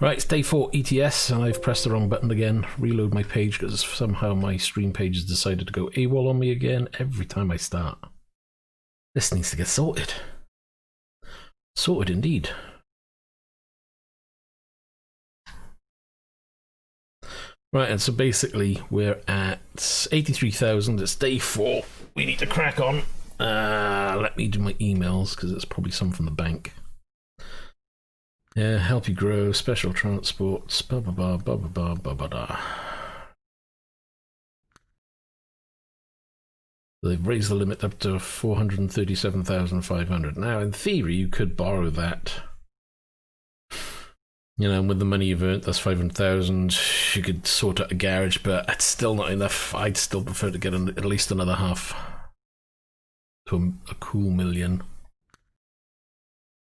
Right, it's day 4 ETS, and I've pressed the wrong button again. Reload my page because somehow my stream page has decided to go AWOL on me again every time I start. This needs to get sorted. Sorted indeed. Right, and so basically we're at 83,000. It's day 4. We need to crack on. Let me do my emails because it's probably some from the bank. Yeah, help you grow, special transports, blah blah blah blah blah blah blah blah. They've raised the limit up to 437,500. Now, in theory, you could borrow that. You know, with the money you've earned, that's 500,000. You could sort out a garage, but that's still not enough. I'd still prefer to get at least another half to a cool million.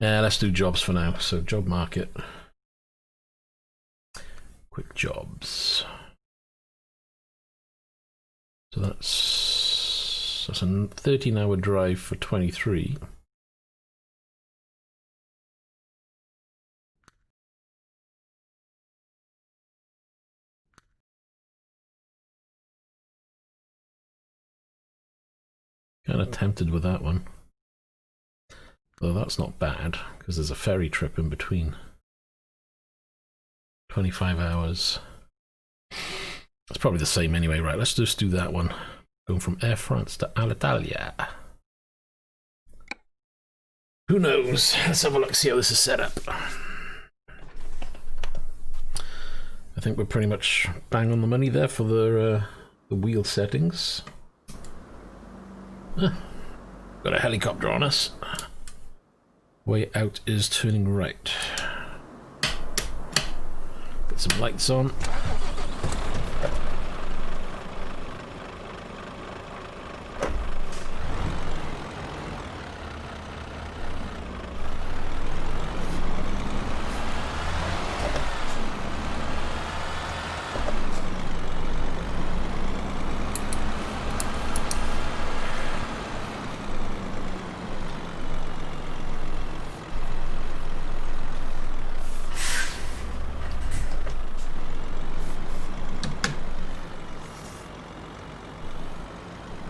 Yeah, let's do jobs for now. So, job market. Quick jobs. So that's a 13-hour drive for 23. Kind of tempted with that one. Though that's not bad, because there's a ferry trip in between. 25 hours. That's probably the same anyway, right? Let's just do that one. Going from Air France to Alitalia. Who knows? Let's have a look, see how this is set up. I think we're pretty much bang on the money there for the wheel settings. Got a helicopter on us. Way out is turning right. Get some lights on.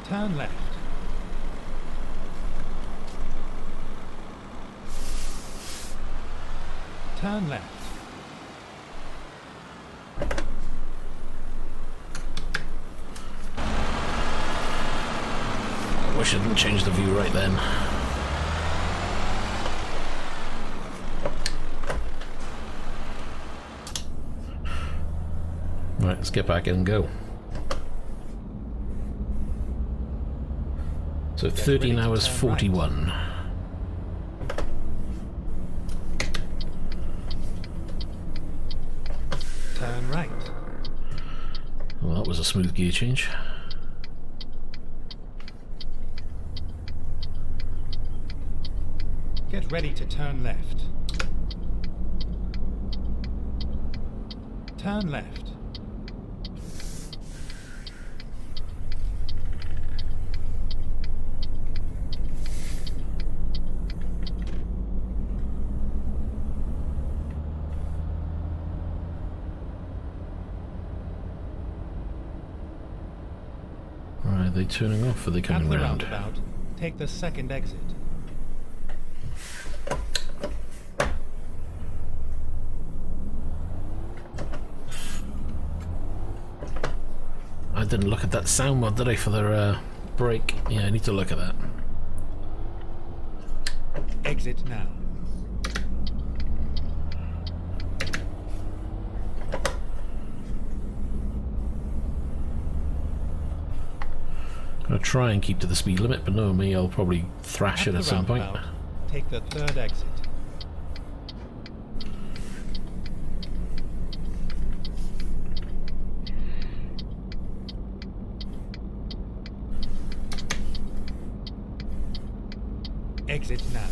Turn left. Turn left. I wish I didn't change the view right then. Right, let's get back in and go. So 13 hours 41. Turn right. Well, that was a smooth gear change. Get ready to turn left. Turn left. Are they turning off or are they coming round? At the roundabout, take the second exit. I didn't look at that sound mod, did I, for their brake? Yeah, I need to look at that. Exit now. I'm gonna try and keep to the speed limit, but no me, I'll probably thrash it at some point. Take the third exit. Exit now.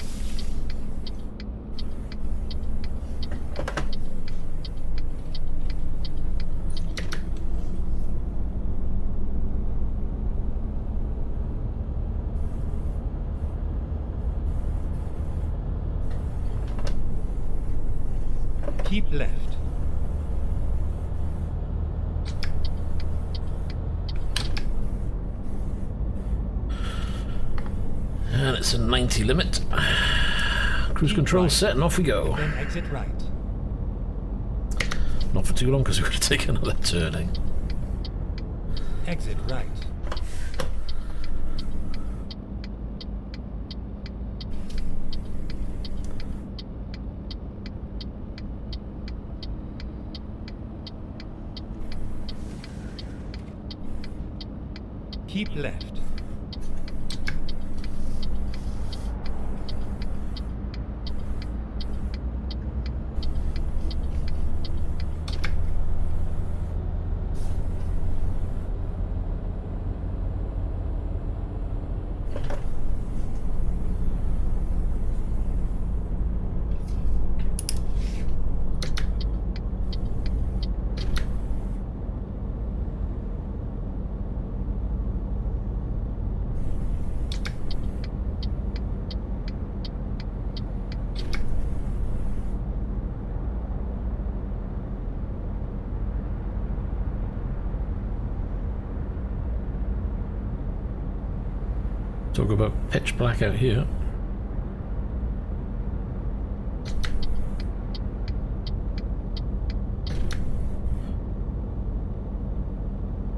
Keep left. And it's a 90 limit. Cruise Keep control right. set and off we go. Then exit right. Not for too long because we're going to take another turning. Exit right. Keep left. Talk about pitch black out here.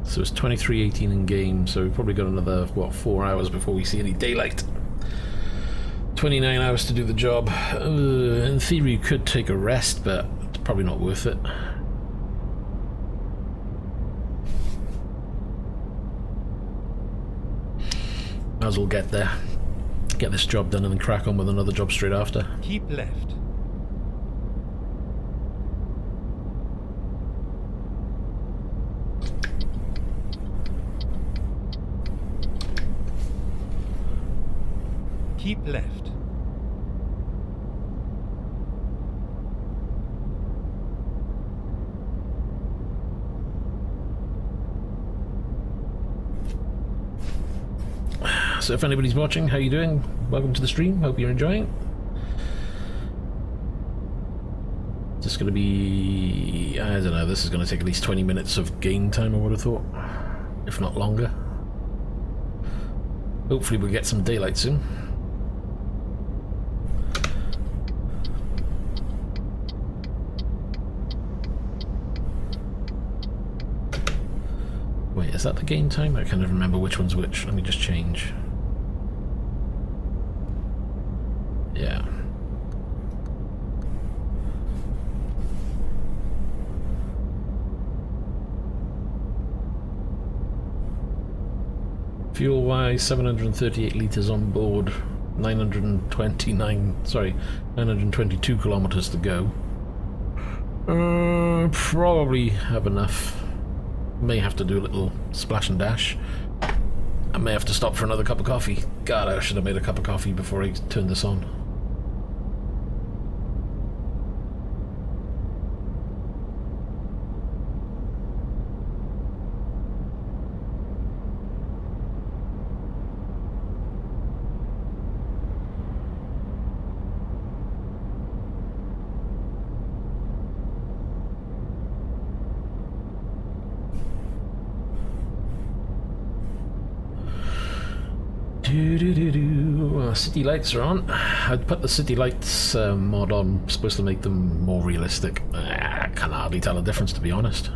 So it's 23:18 in game, so we've probably got another, what, 4 hours before we see any daylight. 29 hours to do the job. In theory you could take a rest, but it's probably not worth it. Might as well get there, get this job done and then crack on with another job straight after. Keep left. Keep left. So if anybody's watching, how you doing? Welcome to the stream, hope you're enjoying. Just gonna be, I don't know, this is gonna take at least 20 minutes of game time, I would have thought, if not longer. Hopefully we'll get some daylight soon. Wait, is that the game time? I can't even remember which one's which. Let me just change. Yeah. Fuel wise, 738 litres on board, 922 kilometers to go. Probably have enough. May have to do a little splash and dash. I may have to stop for another cup of coffee. God, I should have made a cup of coffee before I turned this on. City lights are on. I'd put the city lights mod on, supposed to make them more realistic. I can hardly tell a difference, to be honest.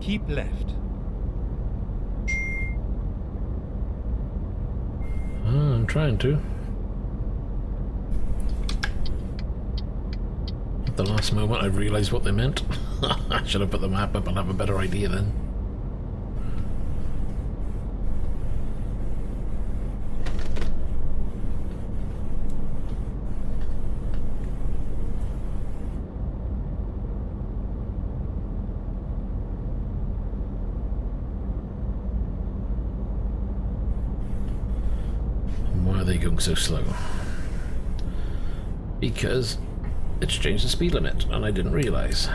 Keep left. I'm trying to. At the last moment I realised what they meant. I should have put the map up and have a better idea then. Why are they going so slow? because it's changed the speed limit and I didn't realise.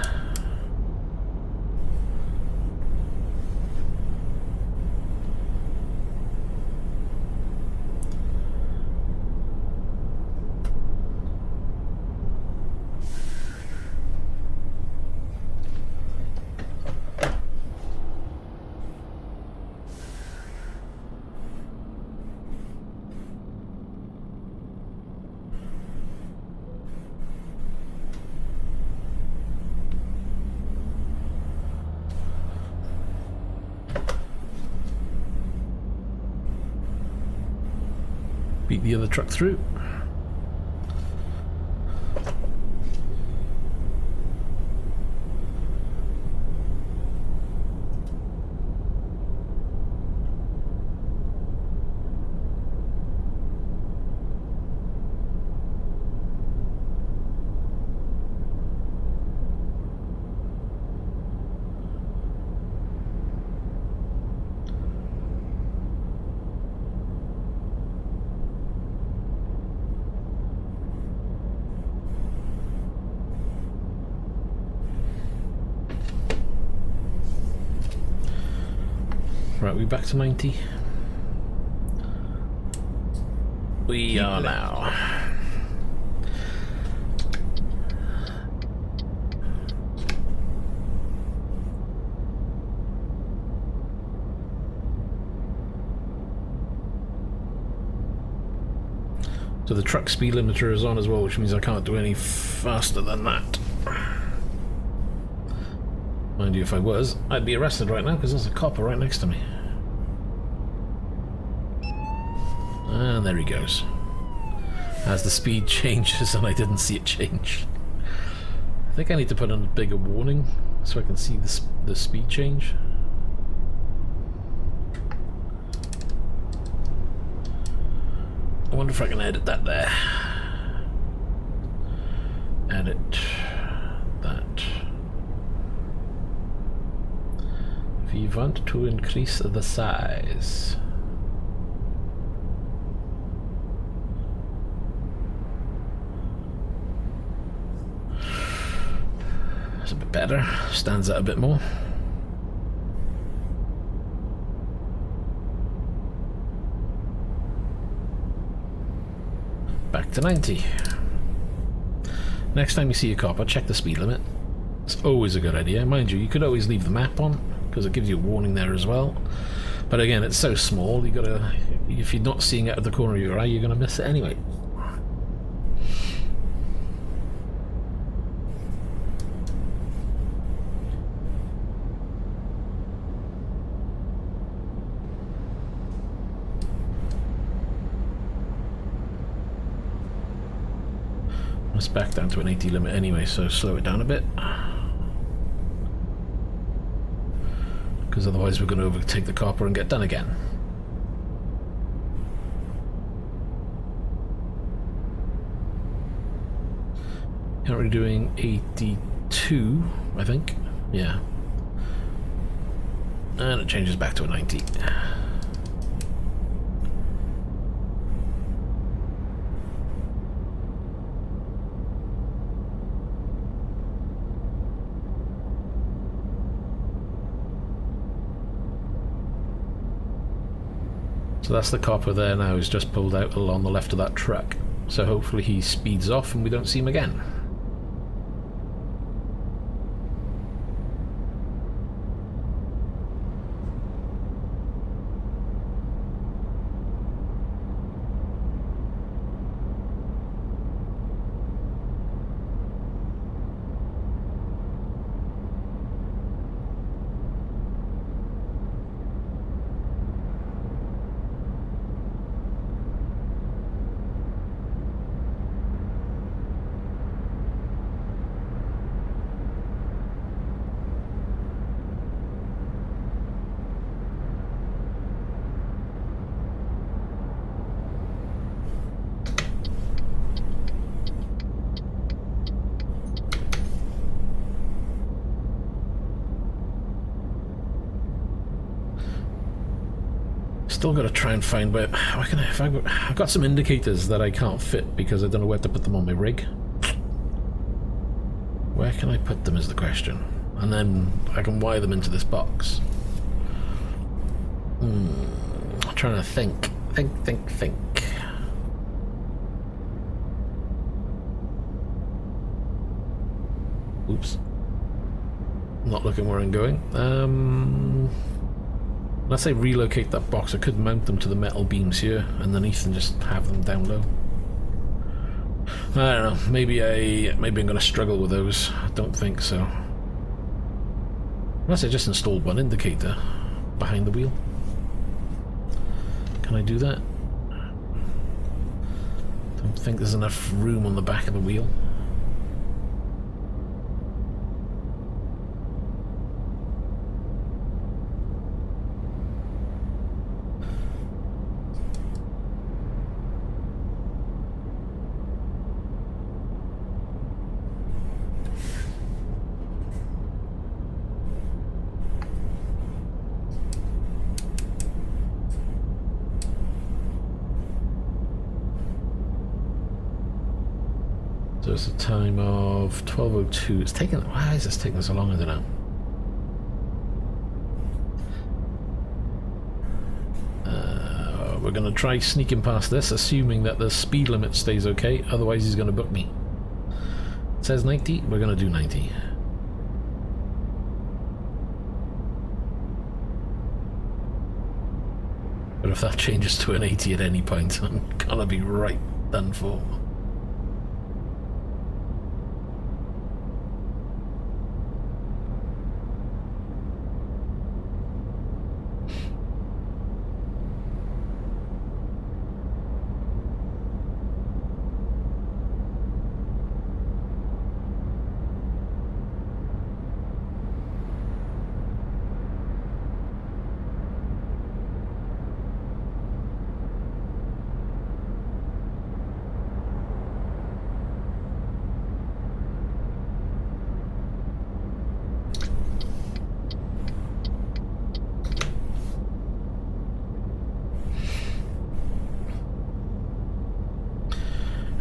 Beat the other truck through. Right, we back to 90? We are now. So the truck speed limiter is on as well, which means I can't do any faster than that. Mind you, if I was, I'd be arrested right now because there's a copper right next to me. And there he goes. As the speed changes and I didn't see it change. I think I need to put on a bigger warning so I can see the speed change. I wonder if I can edit that there. Edit that. We want to increase the size. It's a bit better, stands out a bit more. Back to 90. Next time you see a copper, check the speed limit. It's always a good idea. Mind you, you could always leave the map on, because it gives you a warning there as well. But again, it's so small, you gotta, if you're not seeing it out of the corner of your eye, you're gonna miss it anyway. It's back down to an 80 limit anyway, so slow it down a bit. Because otherwise we're going to overtake the copper and get done again. Currently doing 82, I think. Yeah. And it changes back to a 90. So that's the copper there now, he's just pulled out along the left of that truck. So hopefully he speeds off and we don't see him again. Still got to try and find where. I've got some indicators that I can't fit because I don't know where to put them on my rig. Where can I put them is the question. And then I can wire them into this box. I'm trying to think. Think. Oops. Not looking where I'm going. Let's say relocate that box. I could mount them to the metal beams here underneath and just have them down low. I don't know. Maybe I'm gonna struggle with those. I don't think so. Unless I just installed one indicator behind the wheel. Can I do that? Don't think there's enough room on the back of the wheel. So it's a time of 12:02. It's taking. Why is this taking so long? I don't know. We're gonna try sneaking past this, assuming that the speed limit stays okay. Otherwise, he's gonna book me. It says 90. We're gonna do 90. But if that changes to an 80 at any point, I'm gonna be right done for.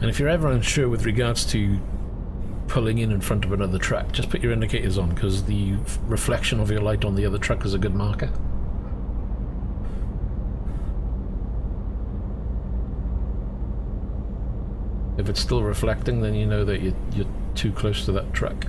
And if you're ever unsure with regards to pulling in front of another truck, just put your indicators on, because the reflection of your light on the other truck is a good marker. If it's still reflecting, then you know that you're too close to that truck.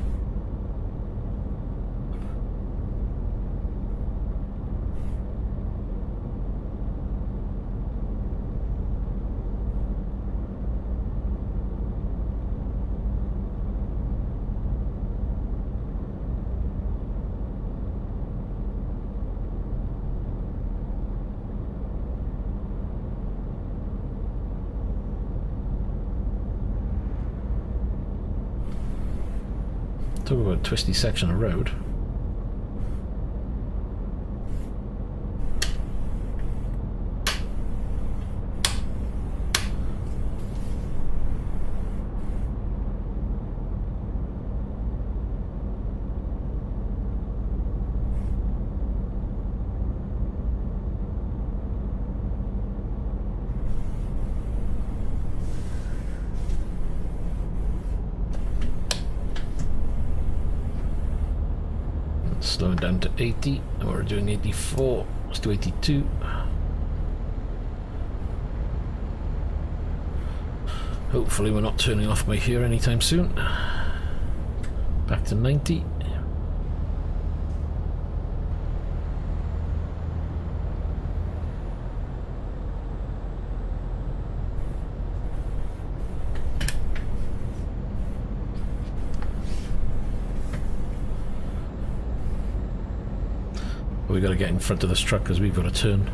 Talk about a twisty section of road. Slowing down to 80, and we're doing 84. Let's do 82. Hopefully we're not turning off by here anytime soon. Back to 90. We got to get in front of this truck because we've got to turn,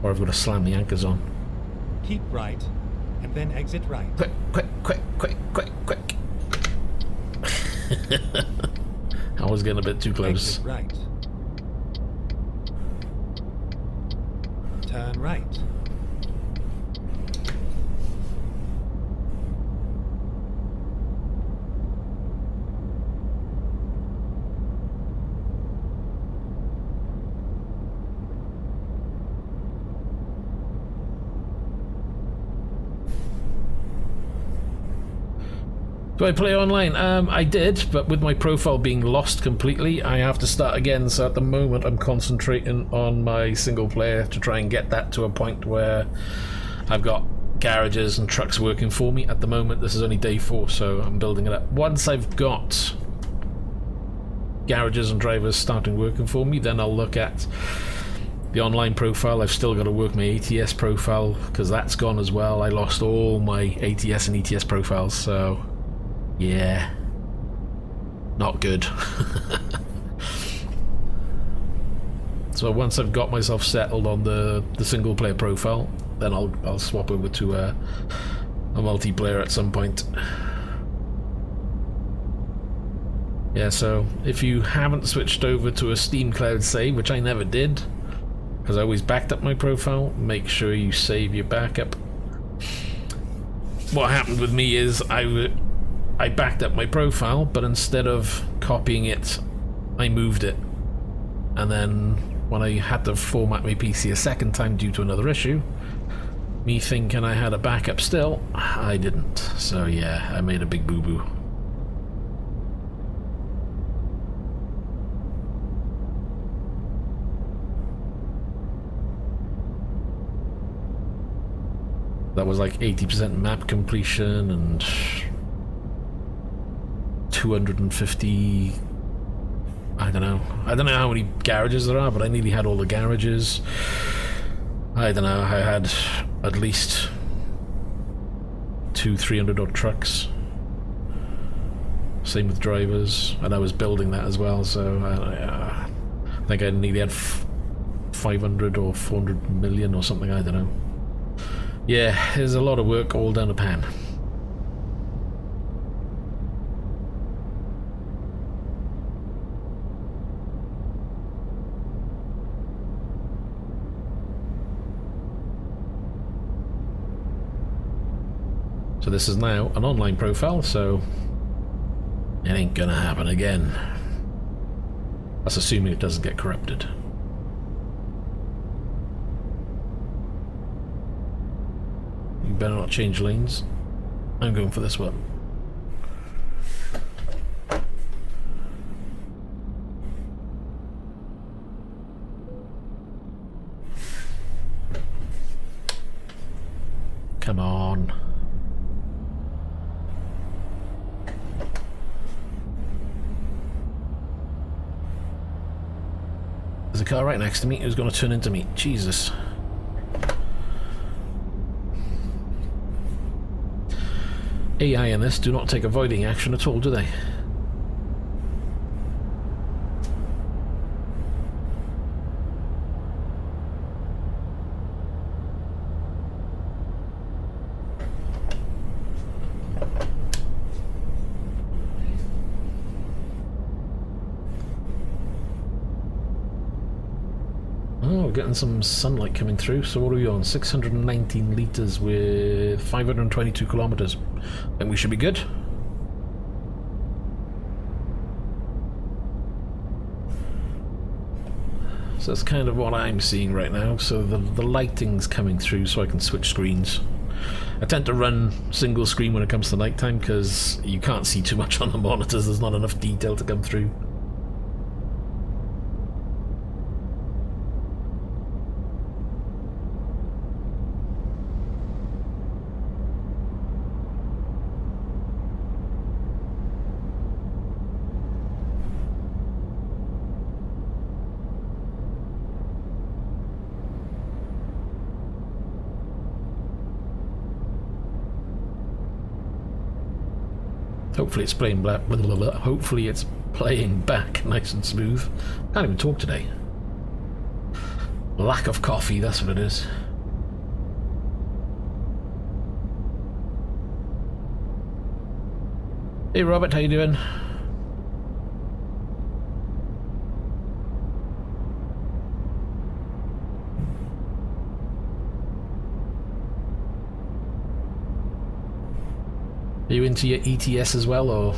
or I've got to slam the anchors on. Keep right, and then exit right. Quick, quick, quick, quick, quick, quick. I was getting a bit too close. Exit right. Turn right. Do I play online? I did, but with my profile being lost completely, I have to start again. So at the moment, I'm concentrating on my single player to try and get that to a point where I've got garages and trucks working for me. At the moment, this is only day 4, so I'm building it up. Once I've got garages and drivers starting working for me, then I'll look at the online profile. I've still got to work my ATS profile because that's gone as well. I lost all my ATS and ETS profiles, so yeah, not good. So once I've got myself settled on the single player profile, then I'll swap over to a multiplayer at some point. Yeah, so if you haven't switched over to a Steam Cloud save, which I never did, because I always backed up my profile, make sure you save your backup. What happened with me is I backed up my profile, but instead of copying it, I moved it. And then when I had to format my PC a second time due to another issue, me thinking I had a backup still, I didn't. So yeah, I made a big boo-boo. That was like 80% map completion and 250, I don't know how many garages there are, but I nearly had all the garages. I don't know, I had at least 300 odd trucks, same with drivers, and I was building that as well, so I think I nearly had 500 or 400 million or something, I don't know. Yeah, there's a lot of work all down the pan. So this is now an online profile, so it ain't gonna happen again. That's assuming it doesn't get corrupted. You better not change lanes. I'm going for this one. Come on. There's a car right next to me who's going to turn into me. Jesus. AI in this do not take avoiding action at all, do they? Oh, we're getting some sunlight coming through. So what are we on? 619 litres with 522 kilometres. I think we should be good. So that's kind of what I'm seeing right now. So the lighting's coming through so I can switch screens. I tend to run single screen when it comes to nighttime because you can't see too much on the monitors. There's not enough detail to come through. Hopefully it's playing black. Hopefully it's playing back nice and smooth. Can't even talk today. Lack of coffee, that's what it is. Hey Robert, how you doing? Are you into your ETS as well, or?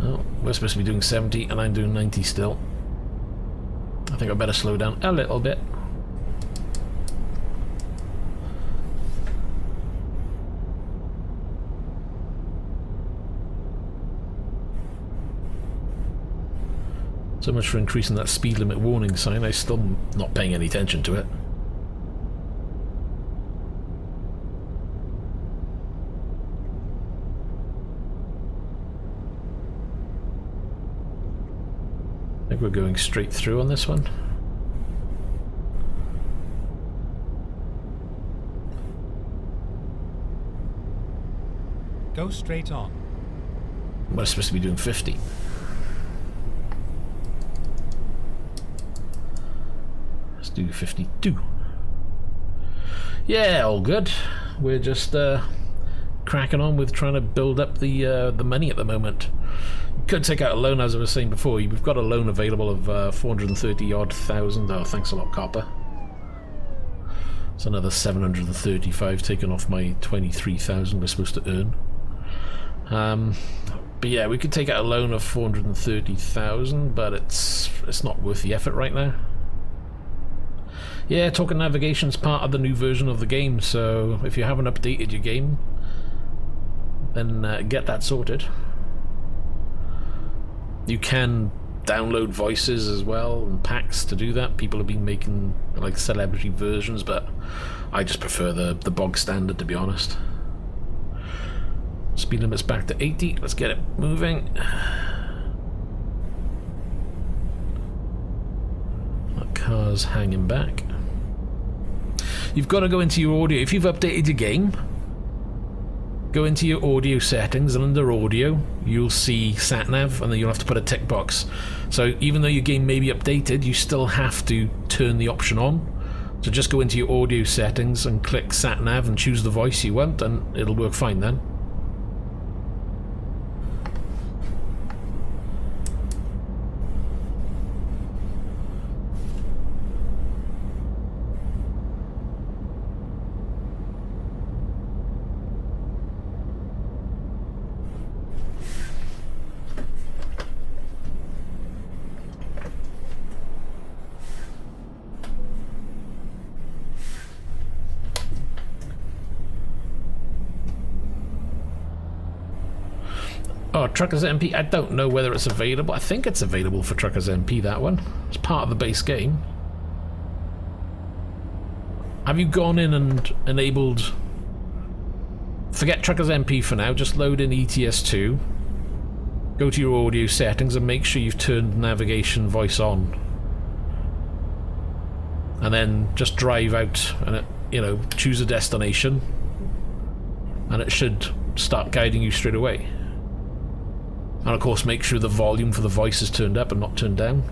Oh, we're supposed to be doing 70 and I'm doing 90 still. I think I better slow down a little bit. So much for increasing that speed limit warning sign. I'm still not paying any attention to it. I think we're going straight through on this one. Go straight on. We're supposed to be doing 50. Let's do 52. Yeah, all good. We're just cracking on with trying to build up the money at the moment. Could take out a loan, as I was saying before. We've got a loan available of 430 odd thousand. Oh, thanks a lot, Copper. It's another 735 taken off my 23,000 we're supposed to earn. But yeah, we could take out a loan of 430,000, but it's not worth the effort right now. Yeah, token navigation's part of the new version of the game, so if you haven't updated your game, then get that sorted. You can download voices as well and packs to do that. People have been making like celebrity versions, but I just prefer the bog standard, to be honest. Speed limit's back to 80. Let's get it moving. That car's hanging back. You've got to go into your audio. If you've updated your game, go into your audio settings, and under audio you'll see sat-nav, and then you'll have to put a tick box. So even though your game may be updated, you still have to turn the option on. So just go into your audio settings and click sat-nav and choose the voice you want, and it'll work fine then. Oh, Truckers MP, I don't know whether it's available. I think it's available for Truckers MP, that one. It's part of the base game. Have you gone in and enabled... Forget Truckers MP for now, just load in ETS2. Go to your audio settings and make sure you've turned navigation voice on. And then just drive out and, choose a destination. And it should start guiding you straight away. And of course make sure the volume for the voice is turned up and not turned down.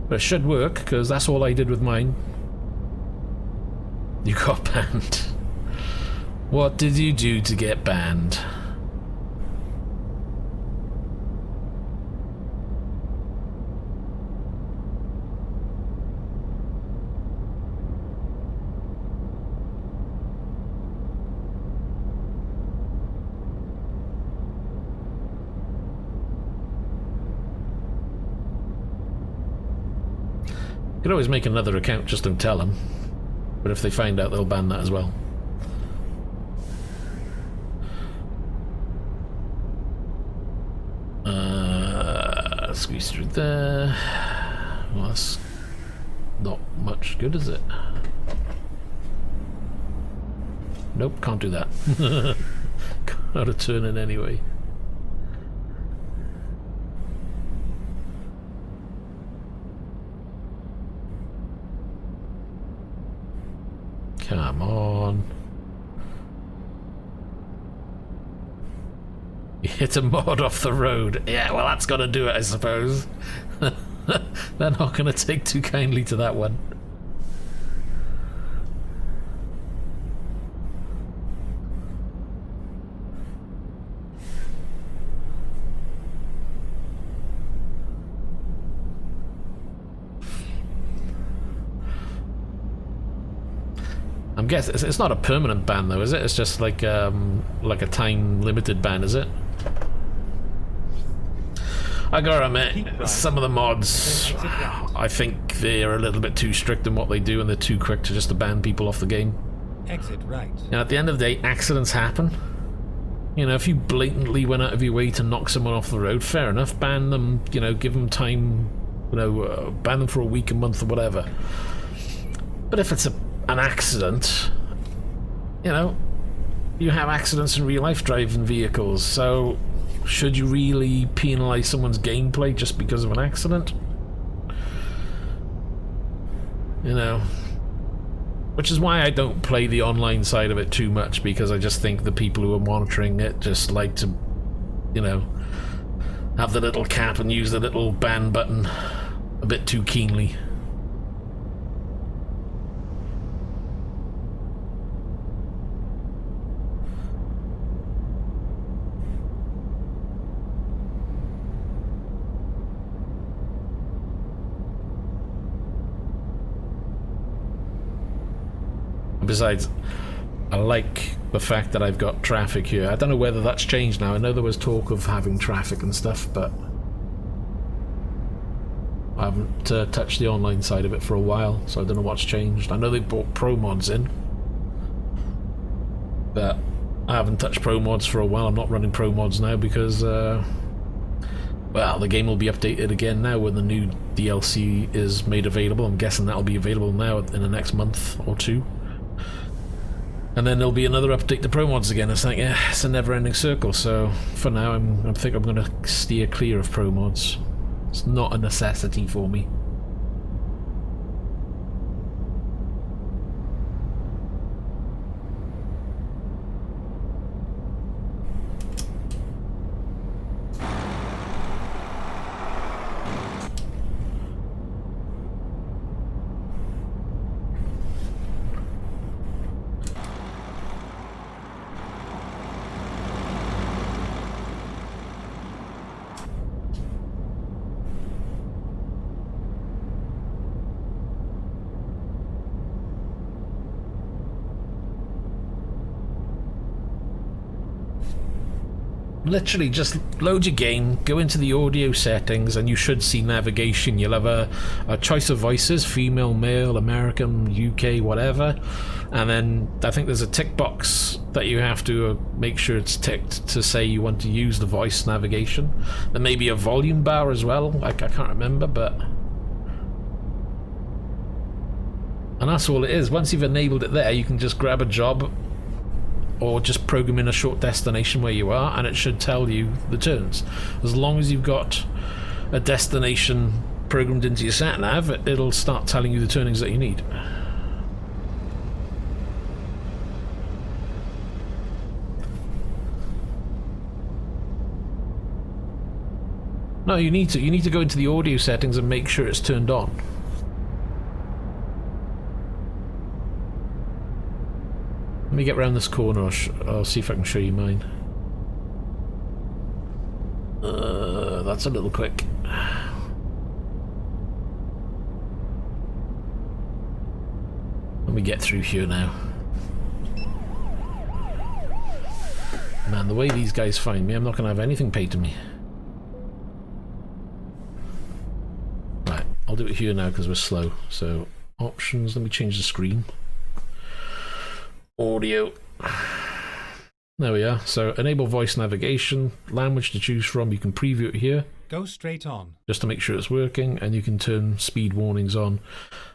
But it should work, because that's all I did with mine. You got banned. What did you do to get banned? You could always make another account, just don't tell them. But if they find out, they'll ban that as well. Squeeze through there. Well, that's not much good, is it? Nope, can't do that. Gotta turn in anyway. Come on. You hit a mod off the road. Yeah, well, that's got to do it, I suppose. They're not going to take too kindly to that one. I'm guessing it's not a permanent ban, though, is it? It's just like a time-limited ban, is it? I gotta admit, some of the mods, I think they're a little bit too strict in what they do, and they're too quick to just ban people off the game. Exit right. And at the end of the day, accidents happen. You know, if you blatantly went out of your way to knock someone off the road, fair enough, ban them, you know, give them time, you know, ban them for a week, a month, or whatever. But if it's an accident, you know, you have accidents in real life driving vehicles, so should you really penalise someone's gameplay just because of an accident? You know, which is why I don't play the online side of it too much, because I just think the people who are monitoring it just like to, you know, have the little cap and use the little ban button a bit too keenly. Besides, I like the fact that I've got traffic here. I don't know whether that's changed now. I know there was talk of having traffic and stuff, but I haven't touched the online side of it for a while, so I don't know what's changed. I know they brought pro mods in, but I haven't touched pro mods for a while. I'm not running pro mods now because, well, the game will be updated again now when the new DLC is made available. I'm guessing that'll be available now in the next month or two. And then there'll be another update to pro mods again. It's like, it's a never-ending circle. So for now, I think I'm going to steer clear of pro mods. It's not a necessity for me. Literally just load your game, go into the audio settings, and you should see navigation. You'll have a choice of voices, female, male, American, UK, whatever, and then I think there's a tick box that you have to make sure it's ticked to say you want to use the voice navigation. There may be a volume bar as well, I can't remember, but... and that's all it is. Once you've enabled it there, you can just grab a job or just program in a short destination where you are, and it should tell you the turns. As long as you've got a destination programmed into your sat-nav, it'll start telling you the turnings that you need. No, you need to go into the audio settings and make sure it's turned on. Let me get around this corner, I'll see if I can show you mine. That's a little quick. Let me get through here now. Man, the way these guys find me, I'm not going to have anything paid to me. Right, I'll do it here now because we're slow. So, options, let me change the screen. Audio. There we are. So enable voice navigation, language to choose from. You can preview it here. Go straight on. Just to make sure it's working, and you can turn speed warnings on.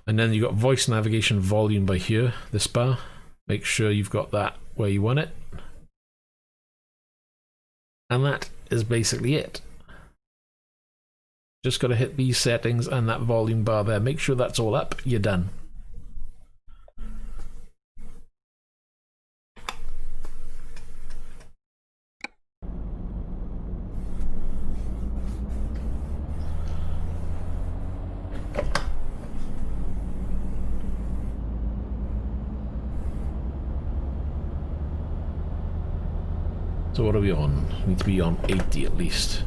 And then you've got voice navigation volume by here, this bar. Make sure you've got that where you want it. And that is basically it. Just got to hit these settings and that volume bar there. Make sure that's all up. You're done. So what are we on? We need to be on 80 at least.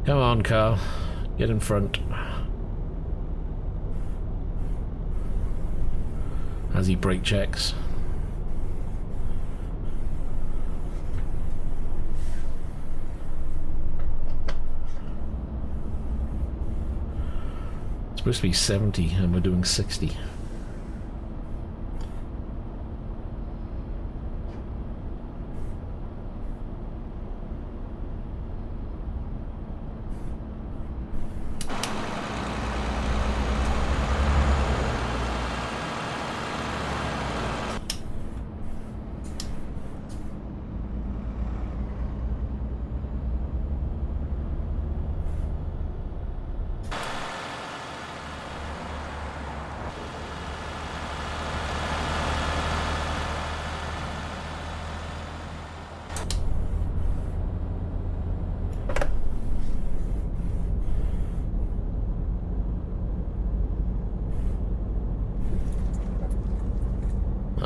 Come on, Carl. Get in front. As he brake checks. It's supposed to be 70 and we're doing 60.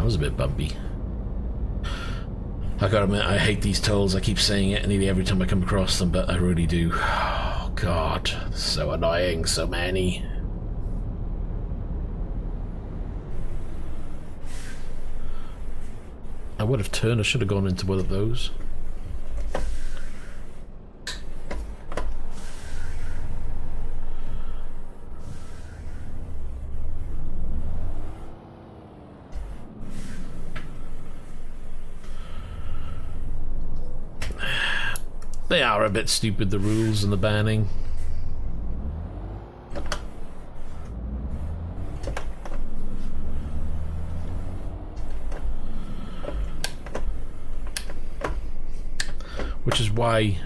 was a bit bumpy. I gotta admit, I hate these tolls. I keep saying it nearly every time I come across them, but I really do. Oh god, so annoying, so many. I would have turned, I should have gone into one of those. They are a bit stupid, the rules and the banning. Which is why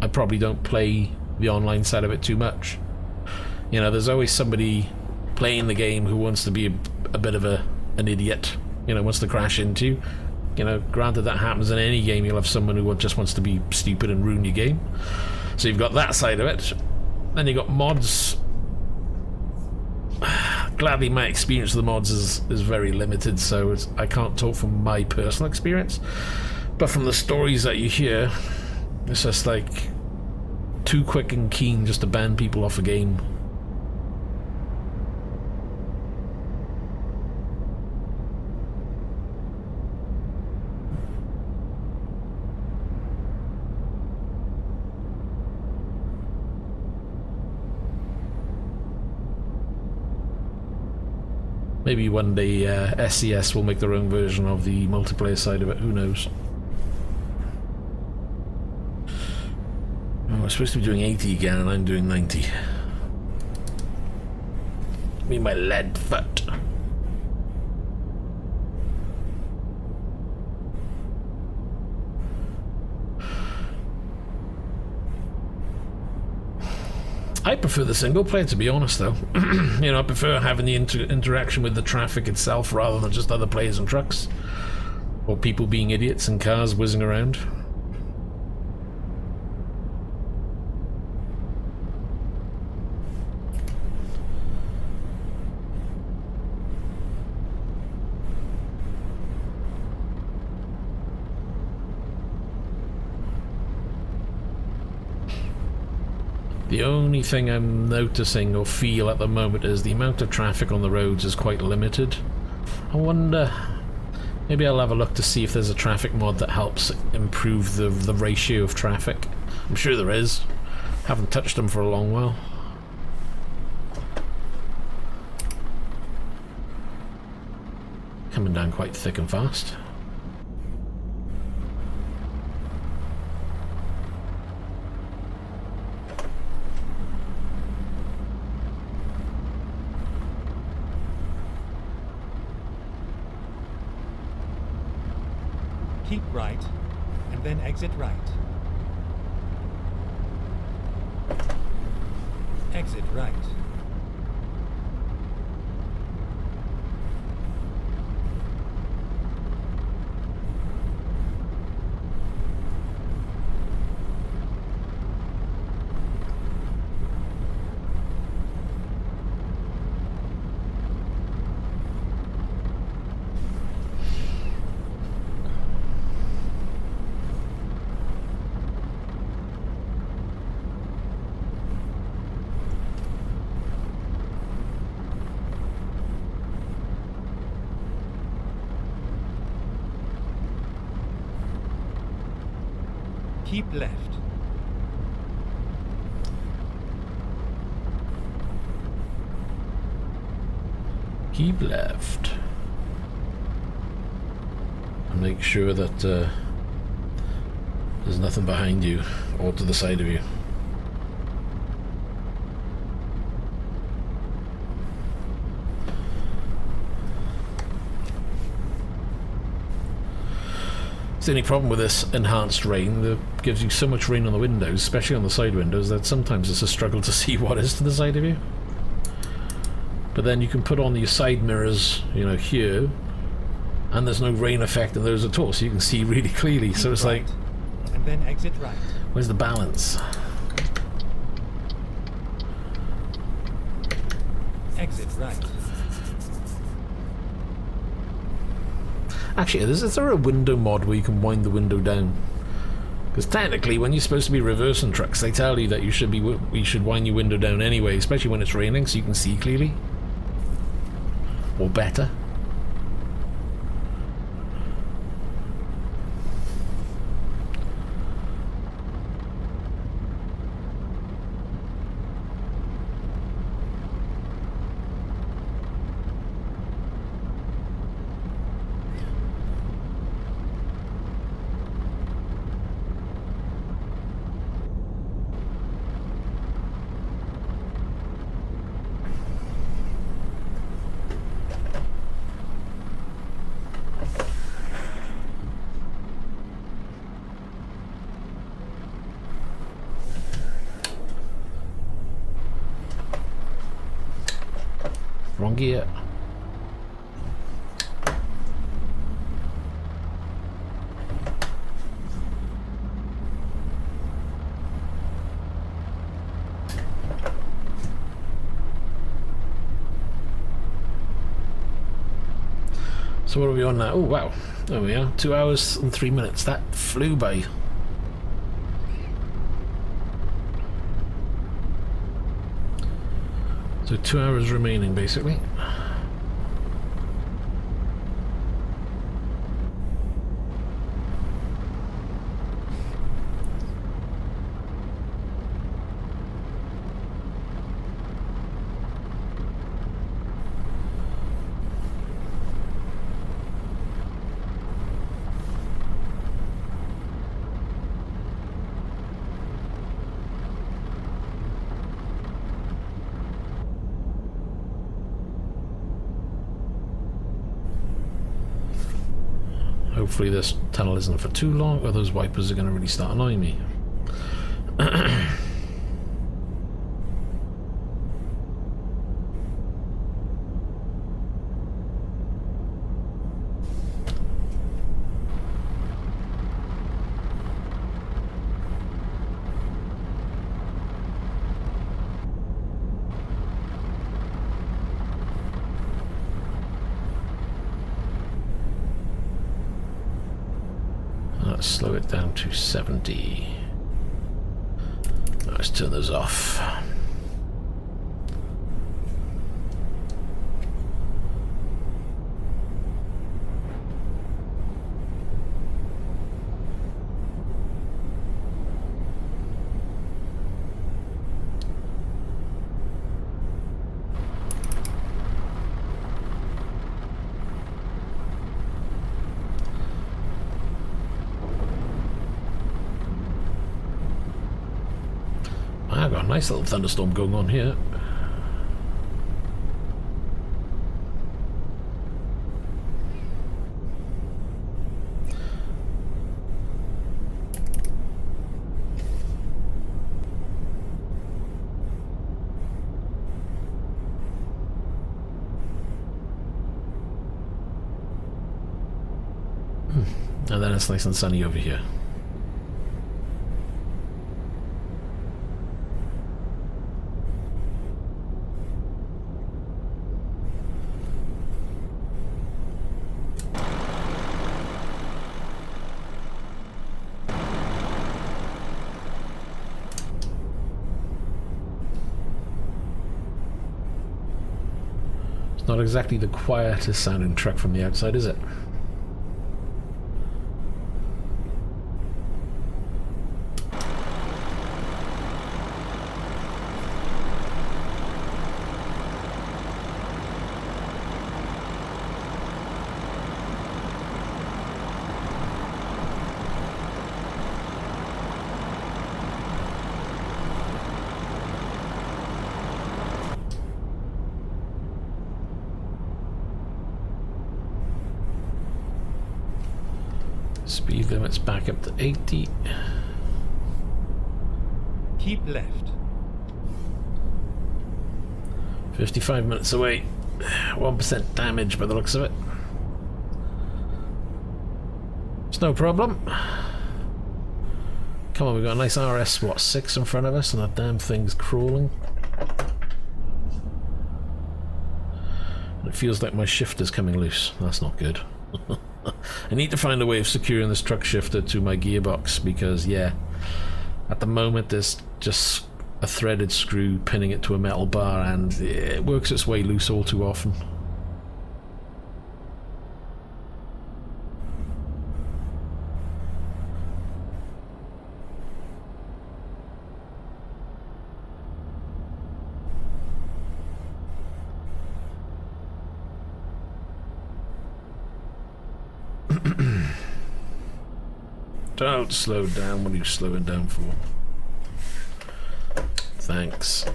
I probably don't play the online side of it too much. You know, there's always somebody playing the game who wants to be a bit of an idiot, you know, wants to crash into you. You know, granted that happens in any game, you'll have someone who just wants to be stupid and ruin your game. So you've got that side of it. Then you've got mods. Gladly my experience with the mods is very limited, so I can't talk from my personal experience. But from the stories that you hear, it's just like too quick and keen just to ban people off a game. Maybe one day SCS will make their own version of the multiplayer side of it, who knows. Oh, we're supposed to be doing 80 again and I'm doing 90. Me my lead foot. I prefer the single player, to be honest, though. You know, I prefer having the interaction with the traffic itself rather than just other players and trucks. Or people being idiots and cars whizzing around. The only thing I'm noticing or feel at the moment is the amount of traffic on the roads is quite limited. I wonder, maybe I'll have a look to see if there's a traffic mod that helps improve the ratio of traffic. I'm sure there is. Haven't touched them for a long while. Coming down quite thick and fast. Keep right, and then exit right. Exit right. Keep left. Keep left. And make sure that there's nothing behind you or to the side of you. The only problem with this enhanced rain, that gives you so much rain on the windows, especially on the side windows, that sometimes it's a struggle to see what is to the side of you. But then you can put on your side mirrors, you know, here, and there's no rain effect in those at all, so you can see really clearly. So it's like, and then exit right. Where's the balance? Exit right. Actually, is there a window mod where you can wind the window down? Because technically, when you're supposed to be reversing trucks, they tell you that you should wind your window down anyway, especially when it's raining, so you can see clearly. Or better. Wrong gear. So what are we on now? Oh wow, there we are, 2 hours and 3 minutes. That flew by. So 2 hours remaining, basically. Hopefully this tunnel isn't for too long, or those wipers are going to really start annoying me. Let's slow it down to 70. Let's turn those off. I've got a nice little thunderstorm going on here. And then it's nice and sunny over here. It's not exactly the quietest sounding truck from the outside, is it? Speed limit's back up to 80. Keep left. 55 minutes away. 1% damage by the looks of it. It's no problem. Come on, we've got a nice RS, what, 6 in front of us, and that damn thing's crawling. And it feels like my shifter's coming loose. That's not good. I need to find a way of securing this truck shifter to my gearbox because, yeah, at the moment there's just a threaded screw pinning it to a metal bar and it works its way loose all too often. Don't slow down. What are you slowing down for? Thanks.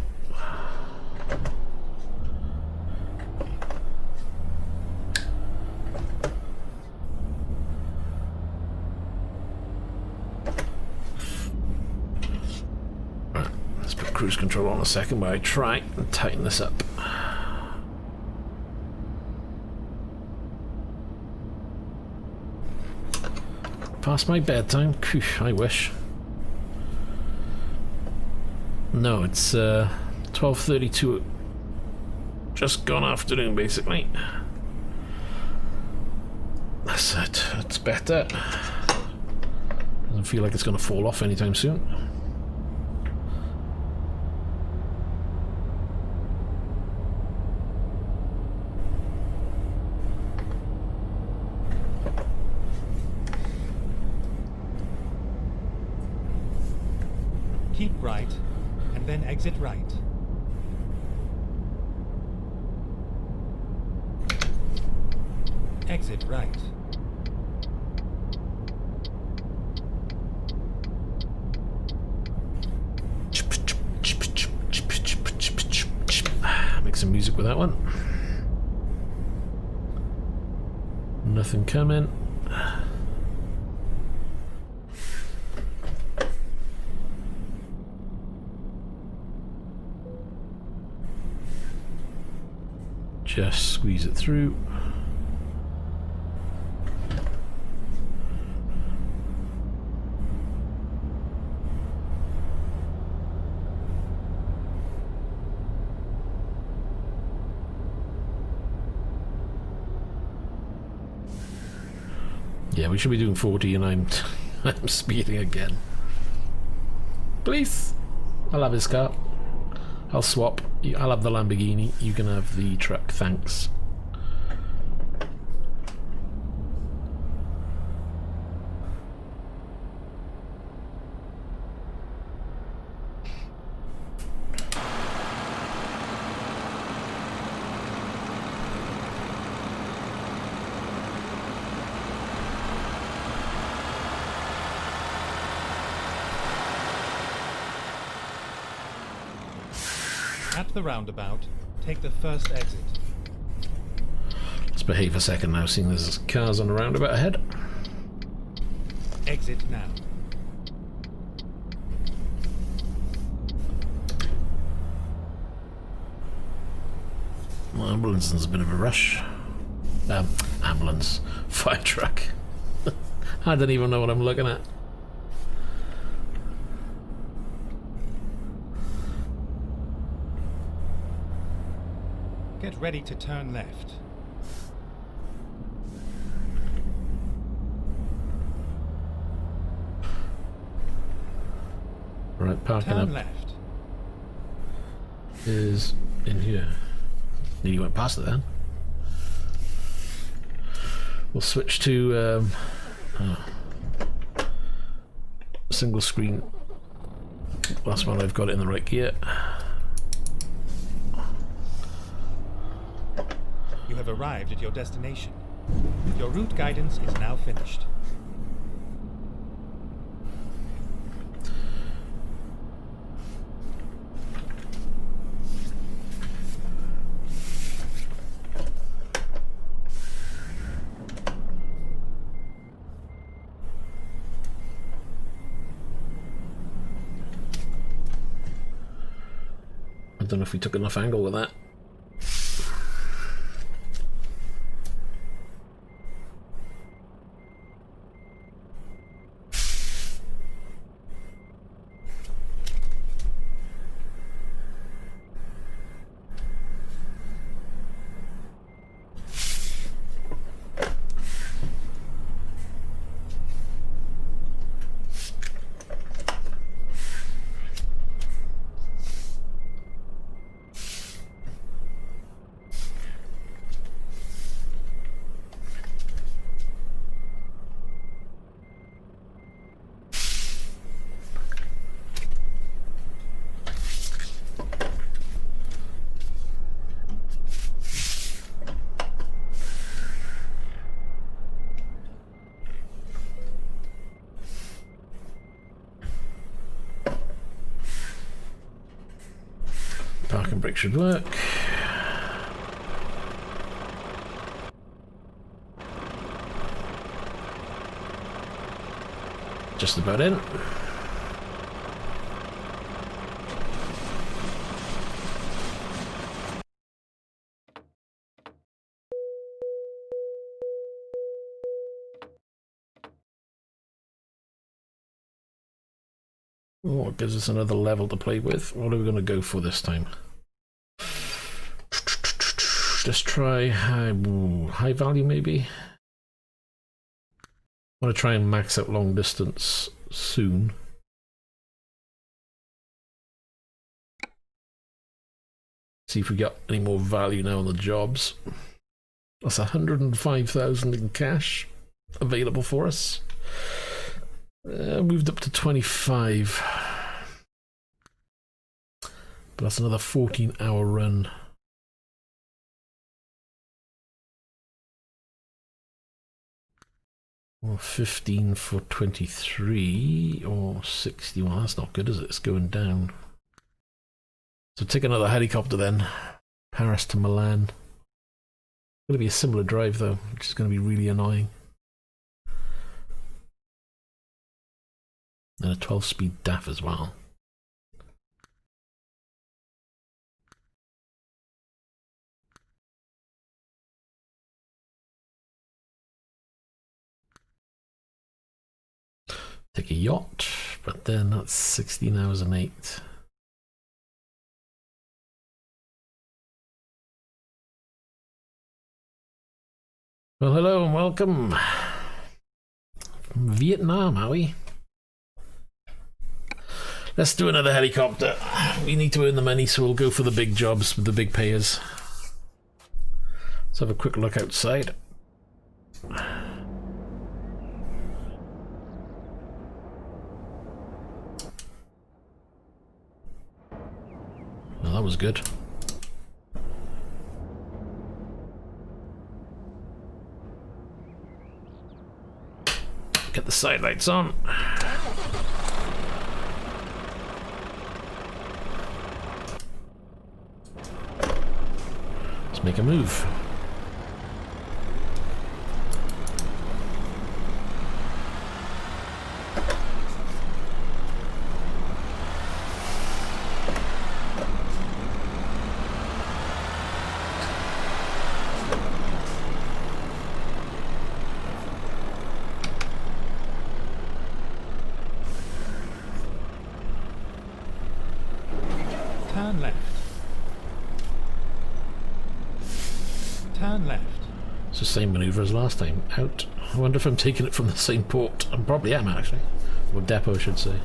Right, let's put cruise control on a second while I try and tighten this up. Past my bedtime? Phew, I wish. No, it's 12:32. Just gone afternoon, basically. That's it. It's better. Doesn't feel like it's going to fall off anytime soon. Keep right, and then exit right. Exit right. Make some music with that one. Nothing coming. Just squeeze it through. Yeah, we should be doing 40 and I'm I'm speeding again. Please. I'll have his car. I'll swap. I'll have the Lamborghini. You can have the truck. Thanks. At the roundabout, take the first exit. Let's behave a second now, seeing there's cars on the roundabout ahead. Exit now. Well, ambulance is a bit of a rush. Ambulance. Fire truck. I don't even know what I'm looking at. Get ready to turn left. Right, parking Turn up left. is in here. Nearly went past it then. We'll switch to single screen. Last one I've got it in the right gear. You have arrived at your destination. Your route guidance is now finished. I don't know if we took enough angle with that. Park and brake should work. Just about in. Oh, it gives us another level to play with. What are we going to go for this time? Let's try high value maybe. I want to try and max out long distance soon. See if we got any more value now on the jobs. That's 105,000 in cash available for us. Moved up to 25. But that's another 14-hour run. Or 15 for 23 or 60. Well, that's not good, is it? It's going down. So take another helicopter then. Paris to Milan. It's going to be a similar drive though, which is going to be really annoying. And a 12-speed DAF as well. Take a yacht, but then that's 16 hours and 8. Well, hello and welcome. From Vietnam, are we? Let's do another helicopter. We need to earn the money, so we'll go for the big jobs with the big payers. Let's have a quick look outside. Well, that was good. Get the side lights on. Let's make a move. Turn left. Turn left. It's the same maneuver as last time. Out. I wonder if I'm taking it from the same port. I probably am actually. Or depot, I should say.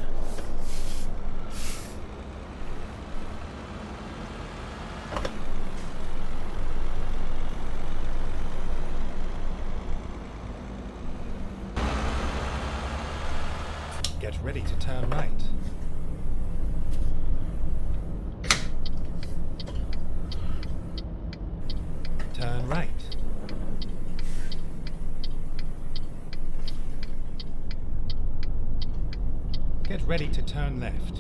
Get ready to turn right. Turn right. Get ready to turn left.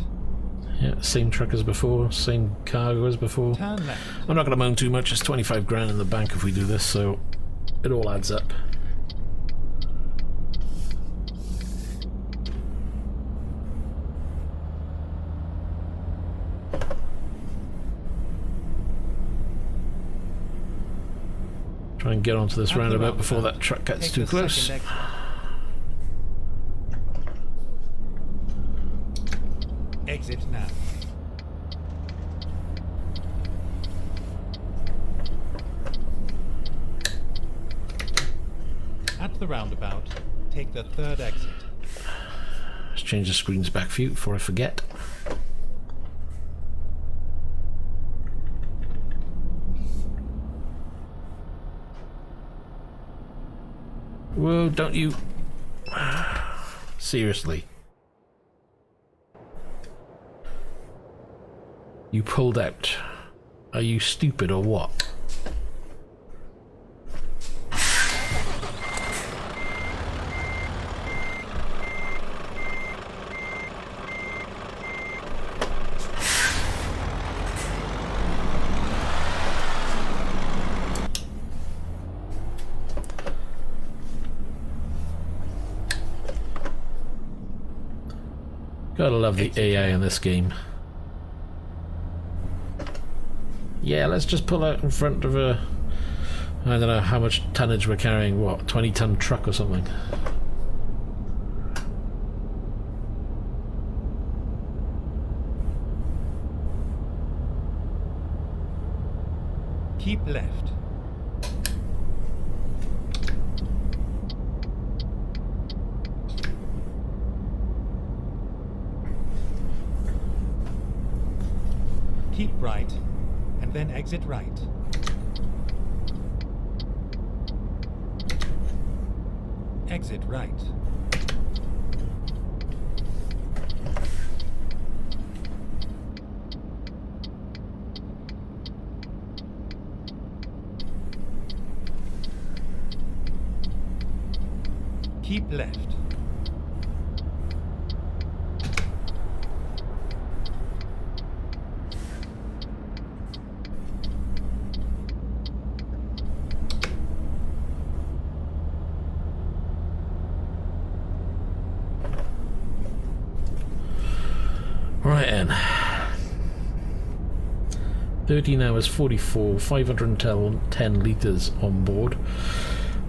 Yeah, same truck as before, same cargo as before. Turn left. I'm not going to moan too much. It's 25 grand in the bank if we do this, so it all adds up. Try and get onto this roundabout before that truck gets too close. Exit now. At the roundabout, take the third exit. Let's change the screens back for you before I forget. Whoa, don't you... Seriously. You pulled out. Are you stupid or what? Gotta love the AI in this game. Yeah, let's just pull out in front of a... I don't know how much tonnage we're carrying, what, 20-ton truck or something? Keep left. Keep right, and then exit right. Exit right. Keep left. Right then. 13 hours 44, 510 litres on board.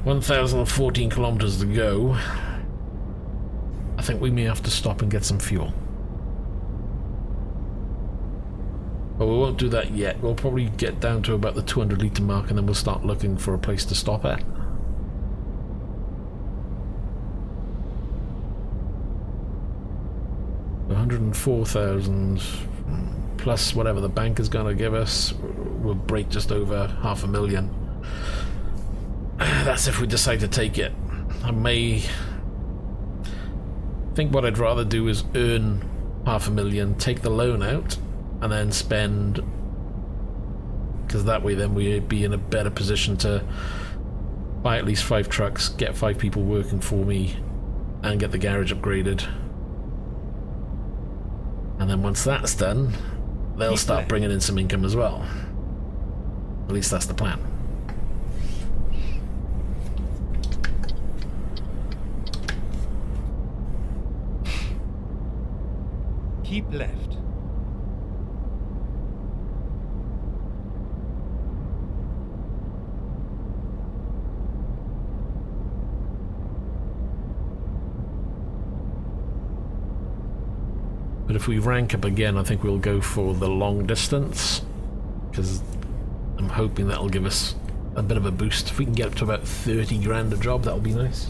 1,014 kilometers to go. I think we may have to stop and get some fuel. But we won't do that yet. We'll probably get down to about the 200 litre mark and then we'll start looking for a place to stop at. $104,000 plus whatever the bank is going to give us will break just over $500,000. That's if we decide to take it. I think what I'd rather do is earn $500,000, take the loan out, and then spend, because that way then we'd be in a better position to buy at least 5 trucks, get 5 people working for me, and get the garage upgraded. And then once that's done, they'll start bringing in some income as well. At least that's the plan. Keep left. But if we rank up again, I think we'll go for the long distance, because I'm hoping that'll give us a bit of a boost. If we can get up to about 30 grand a job, that'll be nice.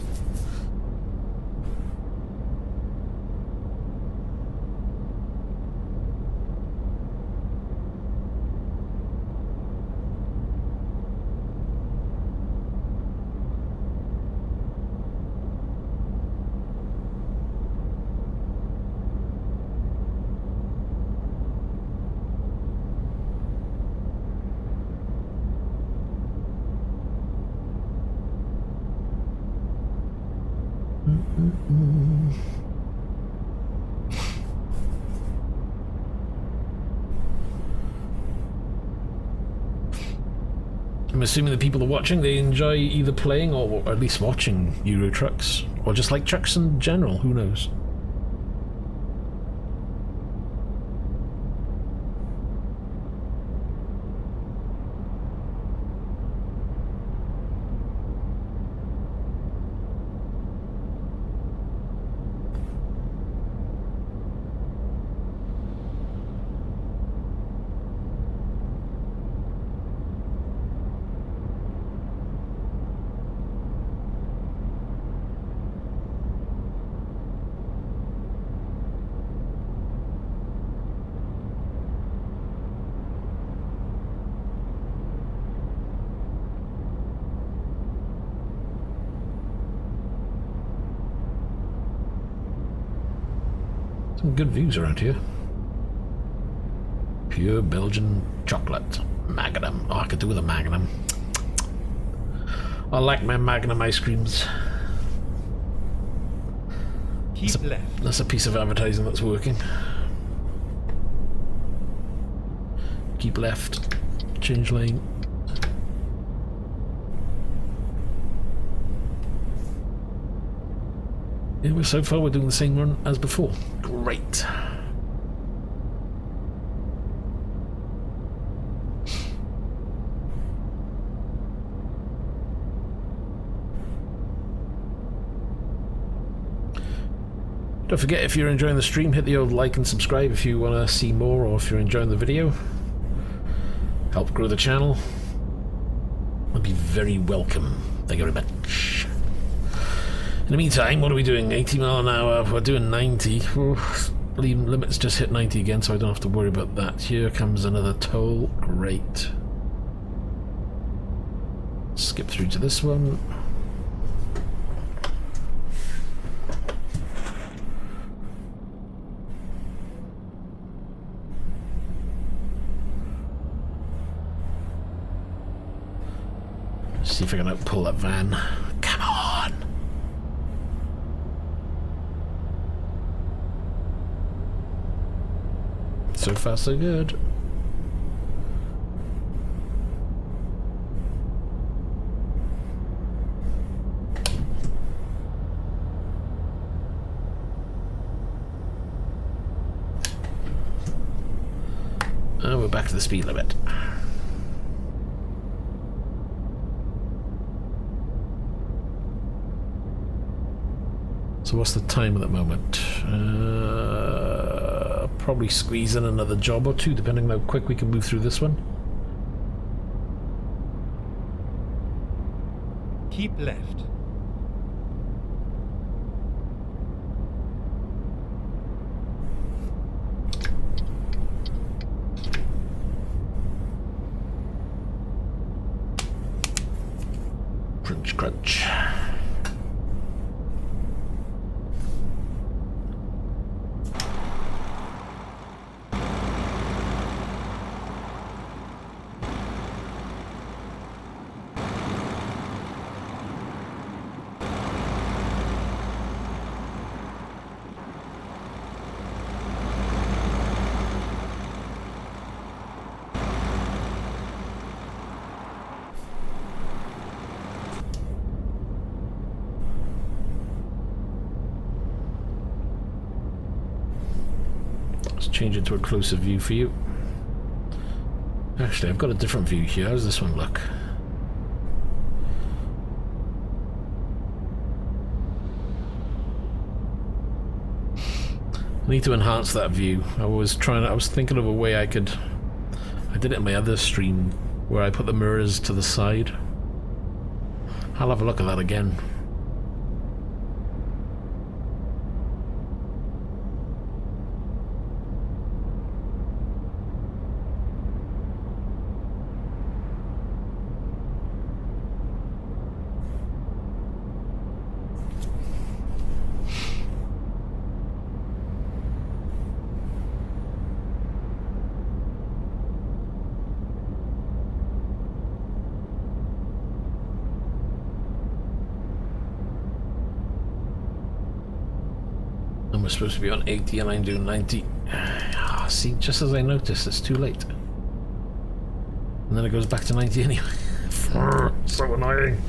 I'm assuming the people who are watching, they enjoy either playing or at least watching Euro trucks, or just like trucks in general, who knows. Some good views around here. Pure Belgian chocolate. Magnum. Oh, I could do with a Magnum. I like my Magnum ice creams. Keep left. That's a piece of advertising that's working. Keep left. Change lane. Yeah, so far we're doing the same run as before. Great. Don't forget, if you're enjoying the stream, hit the old like and subscribe if you want to see more, or if you're enjoying the video. Help grow the channel. I'll be very welcome. Thank you very much. In the meantime, what are we doing? 80 mile an hour. We're doing 90. Limit's just hit 90 again, so I don't have to worry about that. Here comes another toll. Great. Skip through to this one. See if I can outpull that van. Come on! So far, so good. And we're back to the speed limit. So what's the time at the moment? Probably squeeze in another job or two, depending on how quick we can move through this one. Keep left. Crunch, crunch. Change it to a closer view for you. Actually, I've got a different view here. How does this one look? I need to enhance that view. I was thinking of a way I did it in my other stream where I put the mirrors to the side. I'll have a look at that again. We're supposed to be on 80 and I'm doing 90. See, just as I noticed, it's too late. And then it goes back to 90 anyway. So annoying.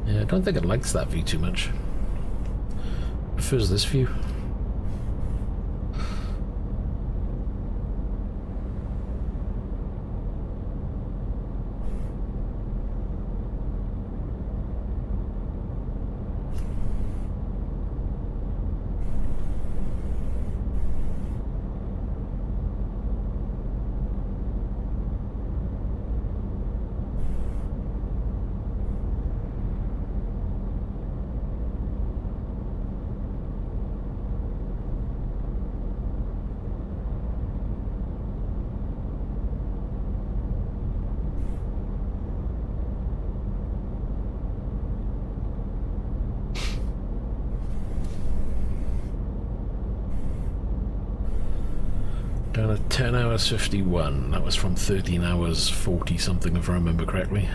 Yeah, I don't think it likes that view too much. It prefers this view. Down at 10 hours 51. That was from 13 hours 40 something, if I remember correctly.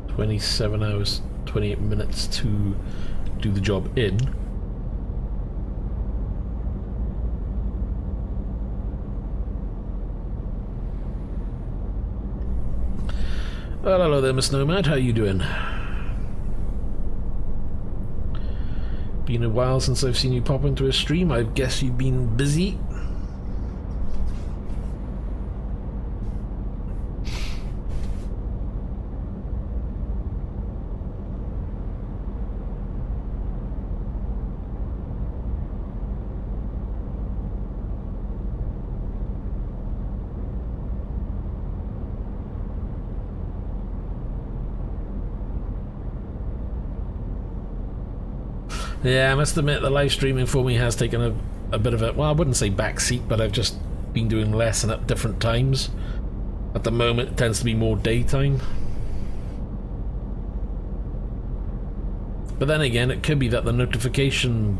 (27 hours 28 minutes to do the job in). Well, hello there, Miss Nomad. How you doing? Been a while since I've seen you pop into a stream. I guess you've been busy. Yeah, I must admit the live streaming for me has taken a bit of a, well, I wouldn't say backseat, but I've just been doing less and at different times. At the moment it tends to be more daytime. But then again, it could be that the notification,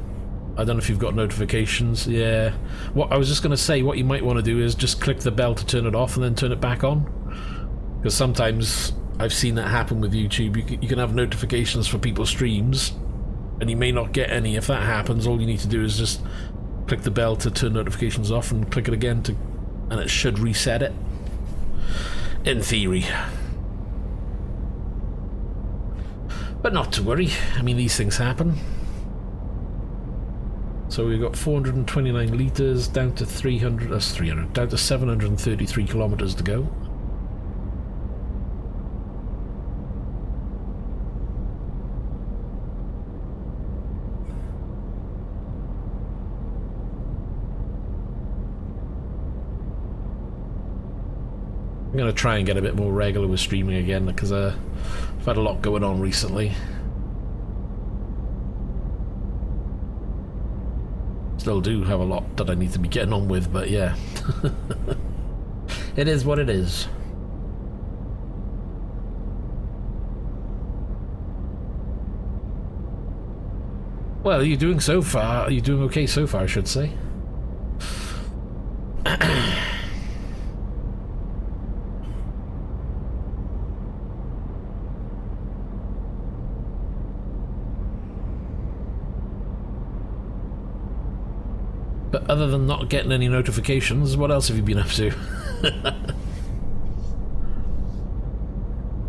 I don't know if you've got notifications. Yeah. What I was just going to say, what you might want to do is just click the bell to turn it off and then turn it back on. Because sometimes I've seen that happen with YouTube. You can have notifications for people's streams and you may not get any. If that happens, all you need to do is just click the bell to turn notifications off and click it again and it should reset it. In theory. But not to worry, I mean, these things happen. So we've got 429 litres down to 300, that's 300, down to 733 kilometres to go. I'm going to try and get a bit more regular with streaming again because I've had a lot going on recently. Still do have a lot that I need to be getting on with, but yeah. It is what it is. Well, you're doing so far. You're doing okay so far, I should say. But other than not getting any notifications, what else have you been up to?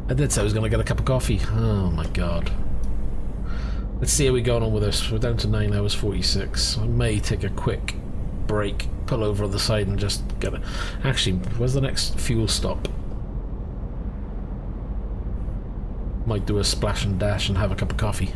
I did say I was going to get a cup of coffee. Oh my god. Let's see how we're going on with this. We're down to 9 hours 46. I may take a quick break, pull over on the side and just get it. Actually, where's the next fuel stop? Might do a splash and dash and have a cup of coffee.